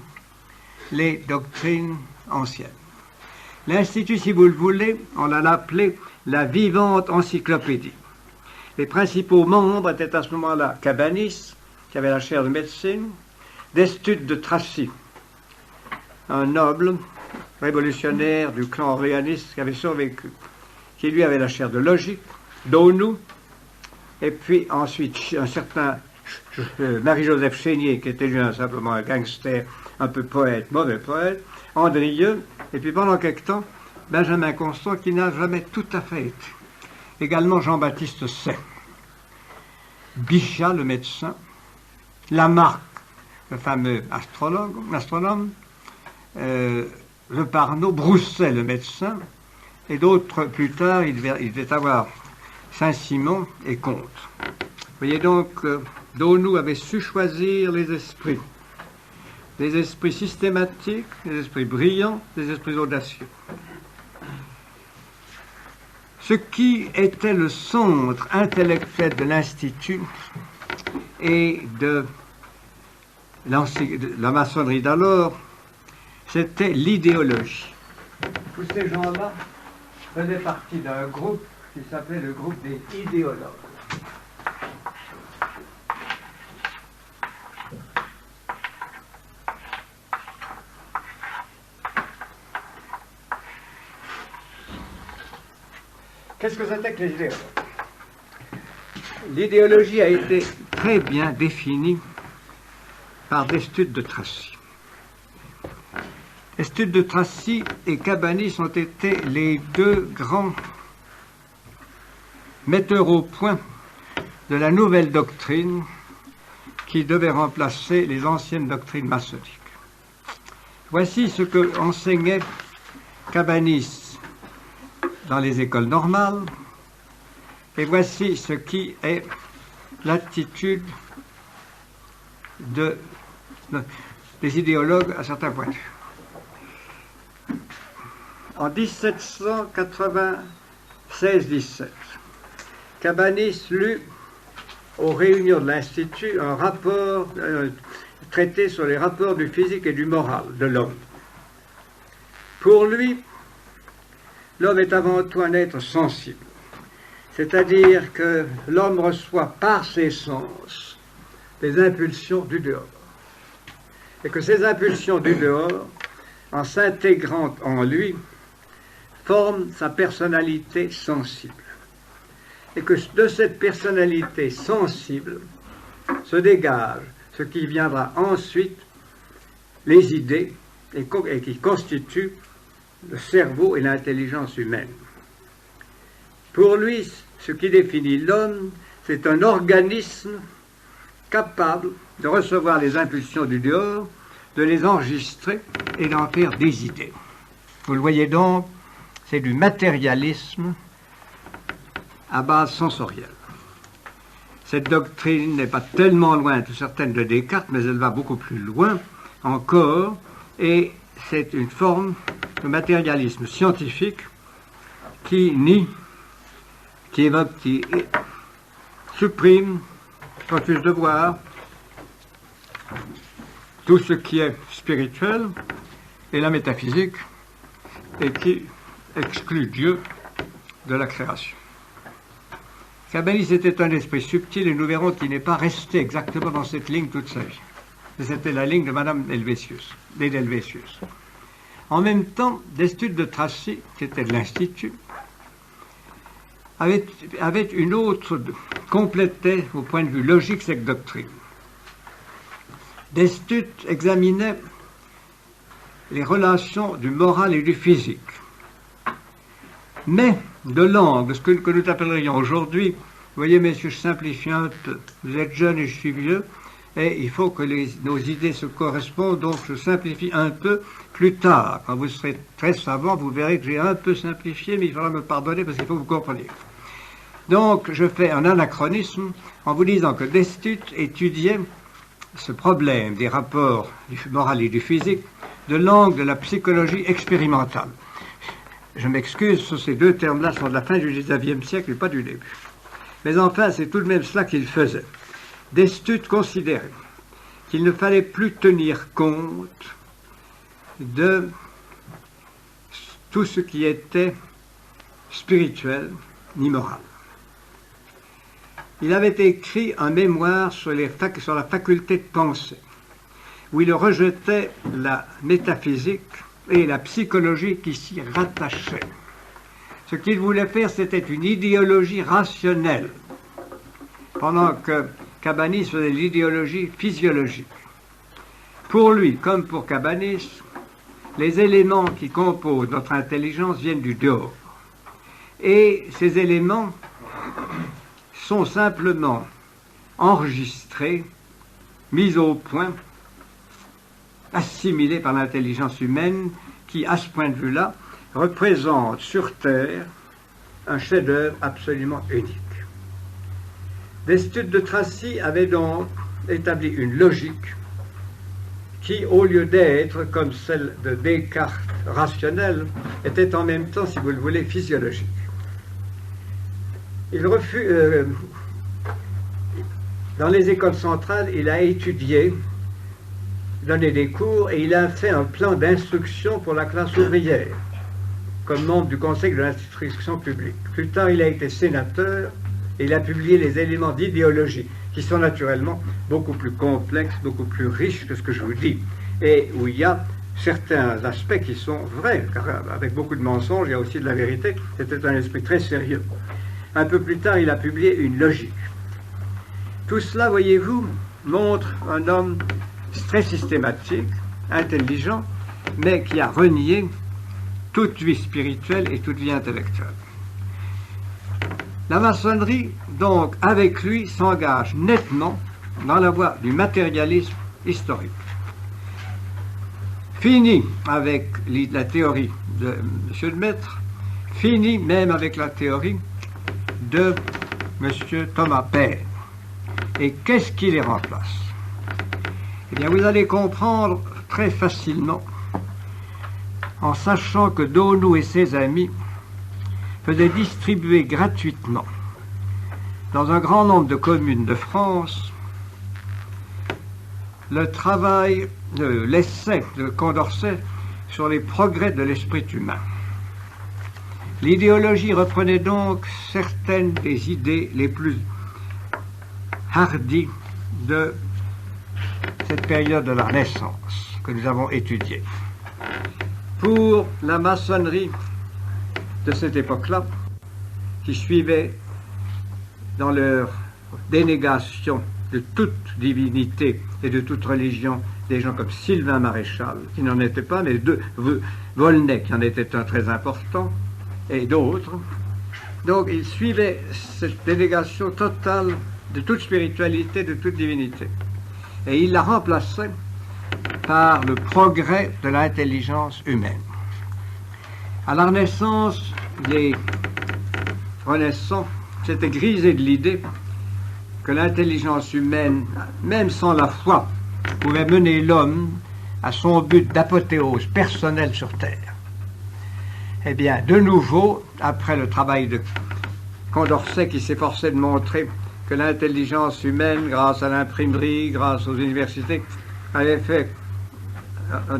les doctrines anciennes. L'Institut, si vous le voulez, on l'a appelé la vivante encyclopédie. Les principaux membres étaient à ce moment-là Cabanis, qui avait la chaire de médecine, Destutt de Tracy, un noble révolutionnaire du clan orléaniste qui avait survécu, qui lui avait la chaire de logique, Daunou, et puis ensuite un certain Marie-Joseph Chénier, qui était lui simplement un gangster, un peu poète, mauvais poète, Andrieux, et puis pendant quelque temps, Benjamin Constant, qui n'a jamais tout à fait été. Également Jean-Baptiste Say, Bichat, le médecin, Lamarck, le fameux astronome, Le Parnot, Brousset, le médecin, et d'autres plus tard, il devait avoir Saint-Simon et Comte. Vous voyez donc, Daunou avait su choisir les esprits. Des esprits systématiques, des esprits brillants, des esprits audacieux. Ce qui était le centre intellectuel de l'Institut et de la maçonnerie d'alors, c'était l'idéologie. Tous ces gens-là faisaient partie d'un groupe qui s'appelait le groupe des idéologues. Qu'est-ce que c'était que les idéologues? L'idéologie a été très bien définie par Destutt de Tracy. Destutt de Tracy et Cabanis ont été les deux grands metteurs au point de la nouvelle doctrine qui devait remplacer les anciennes doctrines maçonniques. Voici ce que enseignait Cabanis dans les écoles normales, et voici ce qui est l'attitude des idéologues à certains points de vue. En 1796-17, Cabanis lut aux réunions de l'Institut un rapport traité sur les rapports du physique et du moral de l'homme. Pour lui, l'homme est avant tout un être sensible, c'est-à-dire que l'homme reçoit par ses sens des impulsions du dehors, et que ces impulsions du dehors, en s'intégrant en lui, forment sa personnalité sensible, et que de cette personnalité sensible se dégage ce qui viendra ensuite, les idées, et qui constituent le cerveau et l'intelligence humaine. Pour lui, ce qui définit l'homme, c'est un organisme capable de recevoir les impulsions du dehors, de les enregistrer et d'en faire des idées. Vous le voyez donc, c'est du matérialisme à base sensorielle. Cette doctrine n'est pas tellement loin de certaines de Descartes, mais elle va beaucoup plus loin encore, et c'est une forme de matérialisme scientifique qui nie, qui évoque, qui supprime, refuse de voir tout ce qui est spirituel et la métaphysique, et qui exclut Dieu de la création. Cabanis était un esprit subtil, et nous verrons qu'il n'est pas resté exactement dans cette ligne toute sa vie. C'était la ligne de Madame d'Helvétius. En même temps, Destutt de Tracy, qui était de l'Institut, avait une autre, complétait au point de vue logique cette doctrine. Destutt examinait les relations du moral et du physique, mais de l'angle, ce que nous appellerions aujourd'hui, vous voyez, messieurs, je simplifie un peu, vous êtes jeunes et je suis vieux, et il faut que nos idées se correspondent, donc je simplifie un peu plus tard. Quand vous serez très savant, vous verrez que j'ai un peu simplifié, mais il faudra me pardonner parce qu'il faut que vous compreniez. Donc, je fais un anachronisme en vous disant que Destutt étudiait ce problème des rapports du moral et du physique de l'angle de la psychologie expérimentale. Je m'excuse, ces deux termes-là sont de la fin du XIXe siècle et pas du début. Mais enfin, c'est tout de même cela qu'il faisait. Destutt considérait qu'il ne fallait plus tenir compte de tout ce qui était spirituel ni moral. Il avait écrit un mémoire sur la faculté de penser, où il rejetait la métaphysique et la psychologie qui s'y rattachaient. Ce qu'il voulait faire, c'était une idéologie rationnelle, pendant que Cabanis faisait l'idéologie physiologique. Pour lui, comme pour Cabanis, les éléments qui composent notre intelligence viennent du dehors. Et ces éléments sont simplement enregistrés, mis au point, assimilés par l'intelligence humaine qui, à ce point de vue-là, représente sur Terre un chef-d'œuvre absolument unique. Destutt de Tracy avait donc établi une logique qui, au lieu d'être comme celle de Descartes rationnelle, était en même temps, si vous le voulez, physiologique. Dans les écoles centrales, il a étudié, donné des cours, et il a fait un plan d'instruction pour la classe ouvrière, comme membre du Conseil de l'instruction publique. Plus tard, il a été sénateur, et il a publié les éléments d'idéologie, qui sont naturellement beaucoup plus complexes, beaucoup plus riches que ce que je vous dis, et où il y a certains aspects qui sont vrais, car avec beaucoup de mensonges, il y a aussi de la vérité. C'était un esprit très sérieux. Un peu plus tard, il a publié une logique. Tout cela, voyez-vous, montre un homme très systématique, intelligent, mais qui a renié toute vie spirituelle et toute vie intellectuelle. La maçonnerie, donc, avec lui, s'engage nettement dans la voie du matérialisme historique. Fini avec la théorie de M. de Maistre, fini même avec la théorie de M. Thomas Paine. Et qu'est-ce qui les remplace? Eh bien, vous allez comprendre très facilement en sachant que Donou et ses amis faisaient distribuer gratuitement dans un grand nombre de communes de France le travail, l'essai de Condorcet sur les progrès de l'esprit humain. L'idéologie reprenait donc certaines des idées les plus hardies de cette période de la Renaissance que nous avons étudiée. Pour la maçonnerie de cette époque-là, qui suivait dans leur dénégation de toute divinité et de toute religion des gens comme Sylvain Maréchal, qui n'en était pas, mais Volney, qui en était un très important, et d'autres. Donc ils suivaient cette dénégation totale de toute spiritualité, de toute divinité. Et ils la remplaçaient par le progrès de l'intelligence humaine. À la Renaissance, les Renaissants s'étaient grisés de l'idée que l'intelligence humaine, même sans la foi, pouvait mener l'homme à son but d'apothéose personnelle sur Terre. Eh bien, de nouveau, après le travail de Condorcet qui s'efforçait de montrer que l'intelligence humaine, grâce à l'imprimerie, grâce aux universités, avait pris un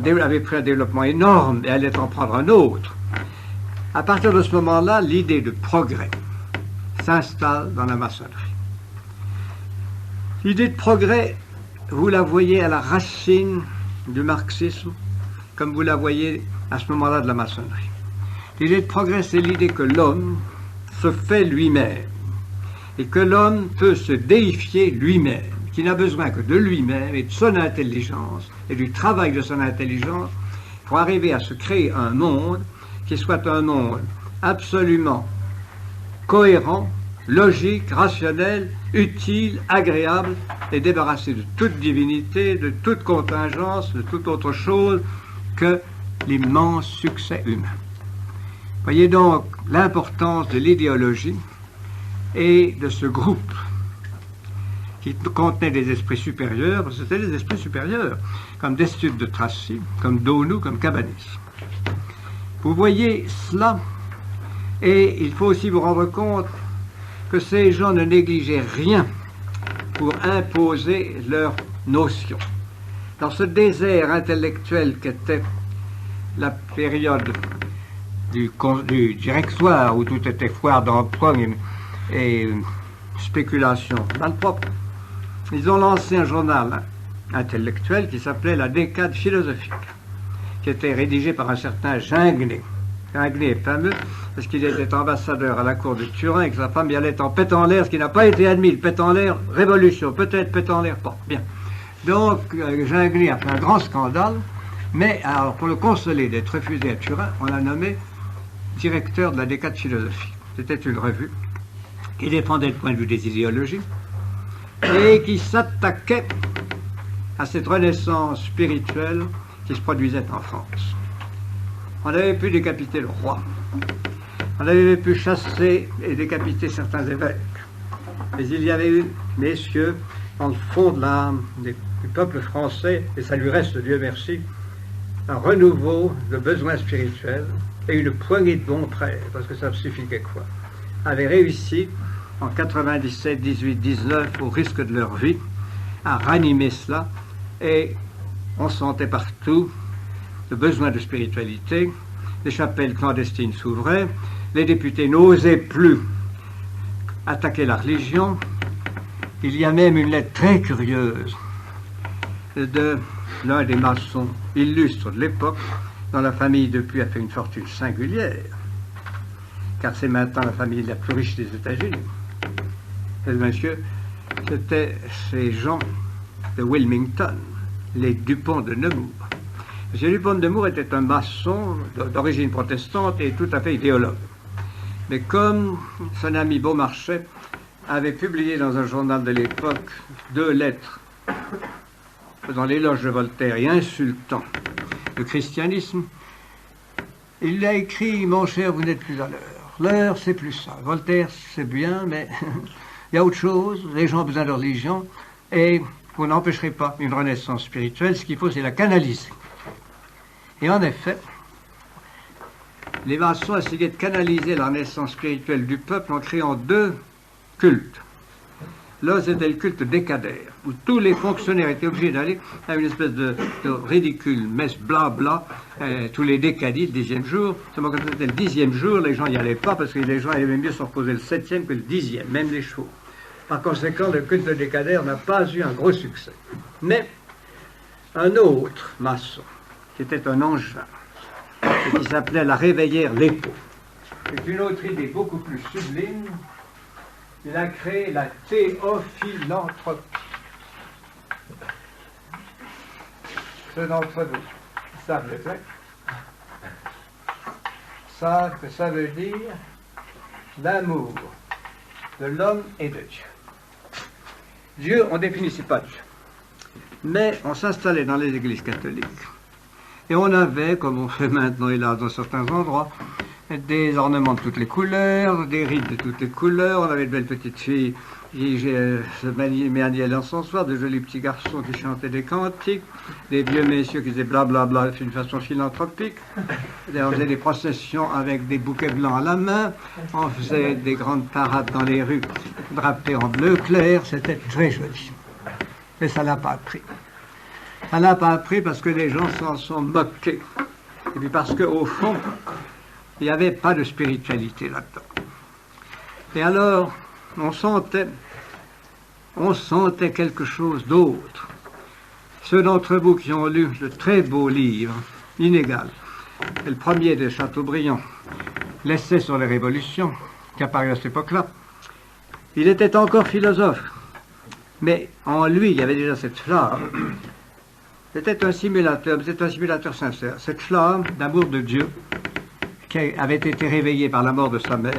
développement énorme et allait en prendre un autre. À partir de ce moment-là, l'idée de progrès s'installe dans la maçonnerie. L'idée de progrès, vous la voyez à la racine du marxisme, comme vous la voyez à ce moment-là de la maçonnerie. L'idée de progrès, c'est l'idée que l'homme se fait lui-même et que l'homme peut se déifier lui-même, qu'il n'a besoin que de lui-même et de son intelligence et du travail de son intelligence pour arriver à se créer un monde qui soit un monde absolument cohérent, logique, rationnel, utile, agréable et débarrassé de toute divinité, de toute contingence, de toute autre chose que l'immense succès humain. Voyez donc l'importance de l'idéologie et de ce groupe qui contenait des esprits supérieurs, parce que c'était des esprits supérieurs, comme Destutt de Tracy, comme Donou, comme Cabanis. Vous voyez cela, et il faut aussi vous rendre compte que ces gens ne négligeaient rien pour imposer leurs notions. Dans ce désert intellectuel qu'était la période du directoire, où tout était foire d'empoigne et spéculation malpropre, ils ont lancé un journal intellectuel qui s'appelait La Décade philosophique, qui était rédigé par un certain Ginglet. Ginglet est fameux parce qu'il était ambassadeur à la cour de Turin et que sa femme y allait en pète en l'air, ce qui n'a pas été admis. Le pète en l'air, révolution, peut-être pète en l'air, pas. Bien. Donc, Ginglet a fait un grand scandale, mais alors, pour le consoler d'être refusé à Turin, on l'a nommé directeur de la Décade philosophique. C'était une revue qui défendait le point de vue des idéologies et qui s'attaquait à cette renaissance spirituelle qui se produisait en France. On avait pu décapiter le roi, on avait pu chasser et décapiter certains évêques, mais il y avait eu, messieurs, dans le fond de l'âme du peuple français, et ça lui reste, Dieu merci, un renouveau de besoins spirituels et une poignée de bons frères, parce que ça suffisait quoi, avaient réussi en 97, 18, 19, au risque de leur vie, à ranimer cela, et on sentait partout le besoin de spiritualité, les chapelles clandestines s'ouvraient, les députés n'osaient plus attaquer la religion. Il y a même une lettre très curieuse de l'un des maçons illustres de l'époque, dont la famille depuis a fait une fortune singulière, car c'est maintenant la famille la plus riche des États-Unis. Et monsieur, c'était ces gens de Wilmington, les Dupont de Nemours. M. Dupont de Nemours était un maçon d'origine protestante et tout à fait idéologue. Mais comme son ami Beaumarchais avait publié dans un journal de l'époque 2 lettres faisant l'éloge de Voltaire et insultant le christianisme, il lui a écrit « Mon cher, vous n'êtes plus à l'heure. L'heure, c'est plus ça. Voltaire, c'est bien, mais il y a autre chose. Les gens ont besoin de religion et vous n'empêcherez pas une renaissance spirituelle. Ce qu'il faut, c'est la canaliser. » Et en effet, les maçons essayaient de canaliser la renaissance spirituelle du peuple en créant 2 cultes. L'un, c'était le culte décadaire, où tous les fonctionnaires étaient obligés d'aller à une espèce de ridicule messe blabla, tous les décadis, le 10e jour. Seulement quand c'était le 10e jour, les gens n'y allaient pas, parce que les gens aimaient mieux se reposer le 7e que le 10e, même les chevaux. Par conséquent, le culte décadaire n'a pas eu un gros succès. Mais un autre maçon, qui était un angevin, et qui s'appelait la Réveillère Lépo, c'est une autre idée beaucoup plus sublime. Il a créé la théophilanthropie. Ceux d'entre vous qui savent le grec savent que ça veut dire l'amour de l'homme et de Dieu. Dieu, on ne définissait pas Dieu. Mais on s'installait dans les églises catholiques. Et on avait, comme on fait maintenant et là dans certains endroits, des ornements de toutes les couleurs, des rides de toutes les couleurs. On avait de belles petites filles qui se maniaient l'encensoir, de jolis petits garçons qui chantaient des cantiques, des vieux messieurs qui disaient blablabla d'une façon philanthropique. On faisait des processions avec des bouquets blancs à la main. On faisait des grandes parades dans les rues drapées en bleu clair. C'était très joli. Mais ça n'a pas pris. Ça n'a pas pris parce que les gens s'en sont moqués. Et puis parce qu'au fond, il n'y avait pas de spiritualité là-dedans. Et alors, on sentait quelque chose d'autre. Ceux d'entre vous qui ont lu le très beau livre, Inégal, le premier de Chateaubriand, l'essai sur les révolutions, qui apparut à cette époque-là, il était encore philosophe. Mais en lui, il y avait déjà cette flamme. C'était un simulateur, mais c'était un simulateur sincère. Cette flamme d'amour de Dieu qui avait été réveillée par la mort de sa mère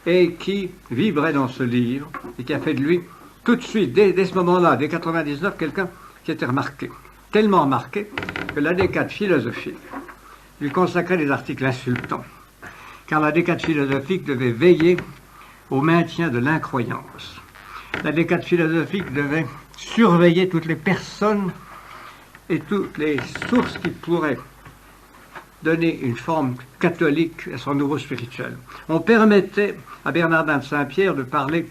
et qui vibrait dans ce livre et qui a fait de lui, tout de suite, dès ce moment-là, dès 99, quelqu'un qui était remarqué. Tellement remarqué que la Décade philosophique lui consacrait des articles insultants. Car la Décade philosophique devait veiller au maintien de l'incroyance. La Décade philosophique devait surveiller toutes les personnes et toutes les sources qui pourraient donner une forme catholique à son nouveau spirituel. On permettait à Bernardin de Saint-Pierre de parler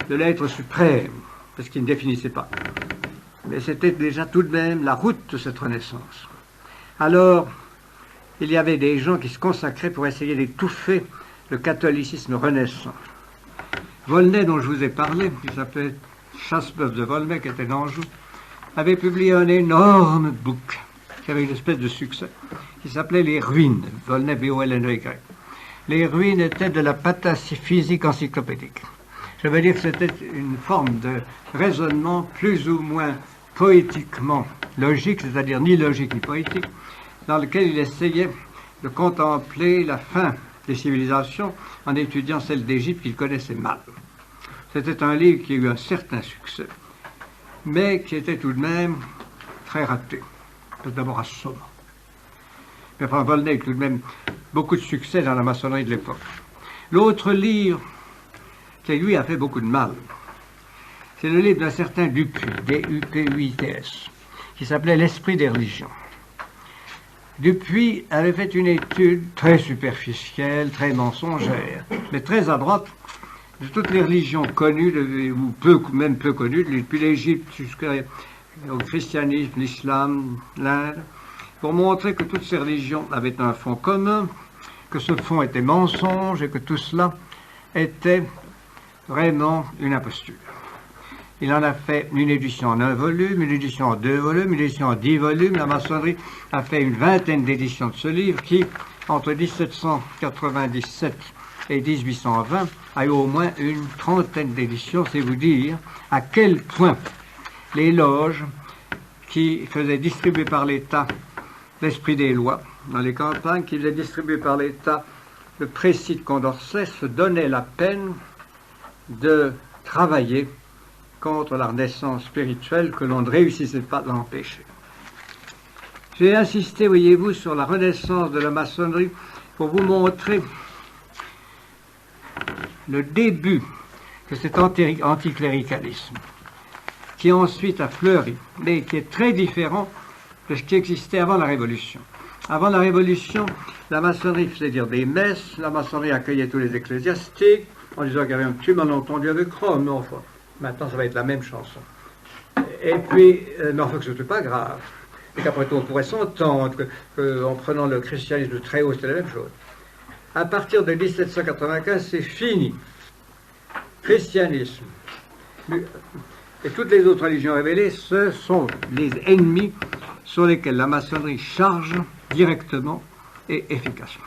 de l'être suprême, parce qu'il ne définissait pas. Mais c'était déjà tout de même la route de cette renaissance. Alors, il y avait des gens qui se consacraient pour essayer d'étouffer le catholicisme renaissant. Volney, dont je vous ai parlé, qui s'appelait Chasseboeuf de Volney, qui était d'Anjou, avait publié un énorme bouquin qui avait une espèce de succès, qui s'appelait Les Ruines, Volney, V-O-L-N-E-Y. Les Ruines étaient de la pataphysique encyclopédique. Je veux dire que c'était une forme de raisonnement plus ou moins poétiquement logique, c'est-à-dire ni logique ni poétique, dans lequel il essayait de contempler la fin des civilisations en étudiant celle d'Égypte qu'il connaissait mal. C'était un livre qui a eu un certain succès, mais qui était tout de même très raté. D'abord assommant. Mais enfin, Volney a eu tout de même beaucoup de succès dans la maçonnerie de l'époque. L'autre livre qui, lui, a fait beaucoup de mal, c'est le livre d'un certain Dupuy, D-U-P-U-I-T-S, qui s'appelait L'Esprit des religions. Dupuy avait fait une étude très superficielle, très mensongère, mais très à droite de toutes les religions connues, ou même peu connues, depuis l'Égypte jusqu'au christianisme, l'islam, l'Inde, pour montrer que toutes ces religions avaient un fond commun, que ce fond était mensonge et que tout cela était vraiment une imposture. Il en a fait une édition en 1 volume, une édition en 2 volumes, une édition en 10 volumes. La maçonnerie a fait une vingtaine d'éditions de ce livre qui, entre 1797 et 1820, a eu au moins une trentaine d'éditions. C'est vous dire à quel point les loges qui faisaient distribuer par l'État l'esprit des lois dans les campagnes, qui faisaient distribuer par l'État le précis de Condorcet, se donnaient la peine de travailler contre la renaissance spirituelle que l'on ne réussissait pas à l'empêcher. J'ai insisté, voyez-vous, sur la renaissance de la maçonnerie pour vous montrer le début de cet anticléricalisme qui ensuite a fleuri, mais qui est très différent de ce qui existait avant la Révolution. Avant la Révolution, la maçonnerie faisait dire des messes, la maçonnerie accueillait tous les ecclésiastiques, en disant qu'il y avait un petit malentendu avec Rome, mais enfin, maintenant ça va être la même chanson. Et puis, mais enfin que ce n'était pas grave, et qu'après tout on pourrait s'entendre, qu'en prenant le christianisme de très haut, c'était la même chose. À partir de 1795, c'est fini. Christianisme et toutes les autres religions révélées, ce sont les ennemis sur lesquels la maçonnerie charge directement et efficacement.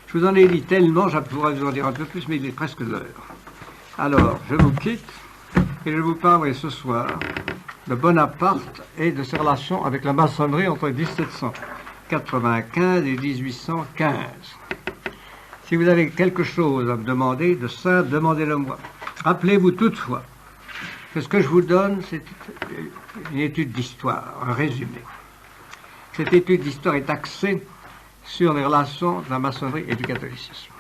Je vous en ai dit tellement, je pourrais vous en dire un peu plus, mais il est presque l'heure. Alors, je vous quitte et je vous parlerai ce soir de Bonaparte et de ses relations avec la maçonnerie entre 1795 et 1815. Si vous avez quelque chose à me demander de ça, demandez-le moi. Rappelez-vous toutefois que ce que je vous donne, c'est une étude d'histoire, un résumé. Cette étude d'histoire est axée sur les relations de la maçonnerie et du catholicisme.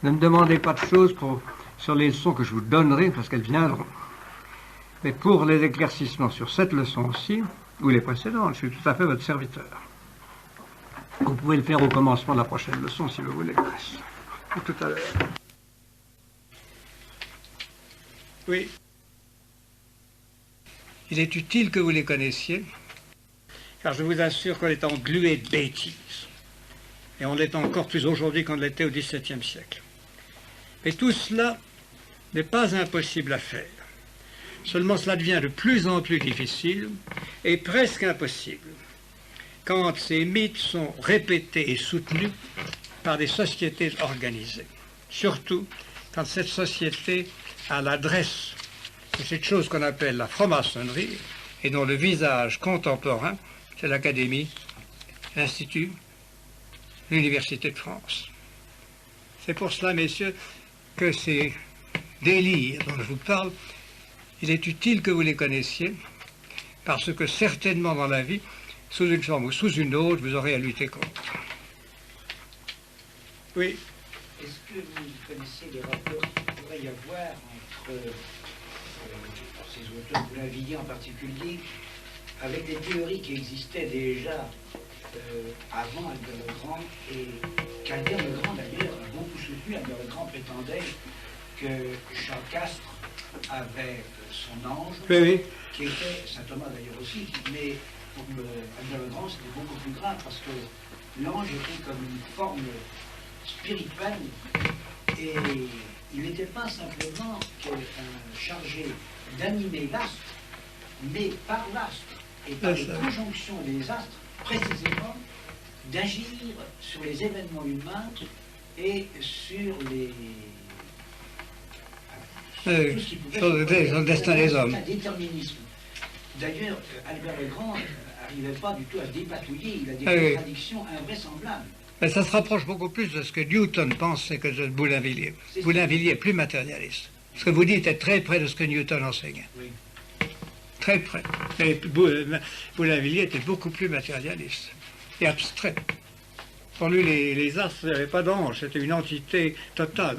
Ne me demandez pas de choses sur les leçons que je vous donnerai, parce qu'elles viendront. Mais pour les éclaircissements sur cette leçon-ci, ou les précédentes, je suis tout à fait votre serviteur. Vous pouvez le faire au commencement de la prochaine leçon, si vous voulez. À tout à l'heure. Oui. Il est utile que vous les connaissiez, car je vous assure qu'on est englué de bêtises. Et on l'est encore plus aujourd'hui qu'on l'était au XVIIe siècle. Et tout cela n'est pas impossible à faire. Seulement cela devient de plus en plus difficile et presque impossible quand ces mythes sont répétés et soutenus par des sociétés organisées. Surtout quand cette société a l'adresse de cette chose qu'on appelle la franc-maçonnerie et dont le visage contemporain, c'est l'Académie, l'Institut, l'Université de France. C'est pour cela, messieurs, que ces délires dont je vous parle, il est utile que vous les connaissiez, parce que certainement dans la vie, sous une forme ou sous une autre, vous aurez à lutter contre. Oui. Est-ce que vous connaissez les rapports qu'il pourrait y avoir entre ces auteurs, vous l'aviez en particulier, avec des théories qui existaient déjà avant Albert le Grand, et qu'Albert le Grand d'ailleurs a beaucoup soutenu. Albert le Grand prétendait que Jean Castres avait son ange, Oui, oui. qui était Saint Thomas d'ailleurs aussi, mais pour Albert le Grand c'était beaucoup plus grave parce que l'ange était comme une forme spirituelle et il n'était pas simplement chargé d'animer l'astre, mais par l'astre et par les conjonctions des astres, précisément d'agir sur les événements humains et sur les... sur le destin des hommes. Un déterminisme. D'ailleurs, Albert le Grand n'arrivait pas du tout à se dépatouiller, il a des contradictions invraisemblables. Mais ça se rapproche beaucoup plus de ce que Newton pensait que de Boulainvilliers. Boulainvilliers est plus matérialiste. Ce que vous dites est très près de ce que Newton enseignait. Oui. Très près. Mais Boulainvilliers était beaucoup plus matérialiste et abstrait. Pour lui, les astres n'avaient pas d'ange, c'était une entité totale.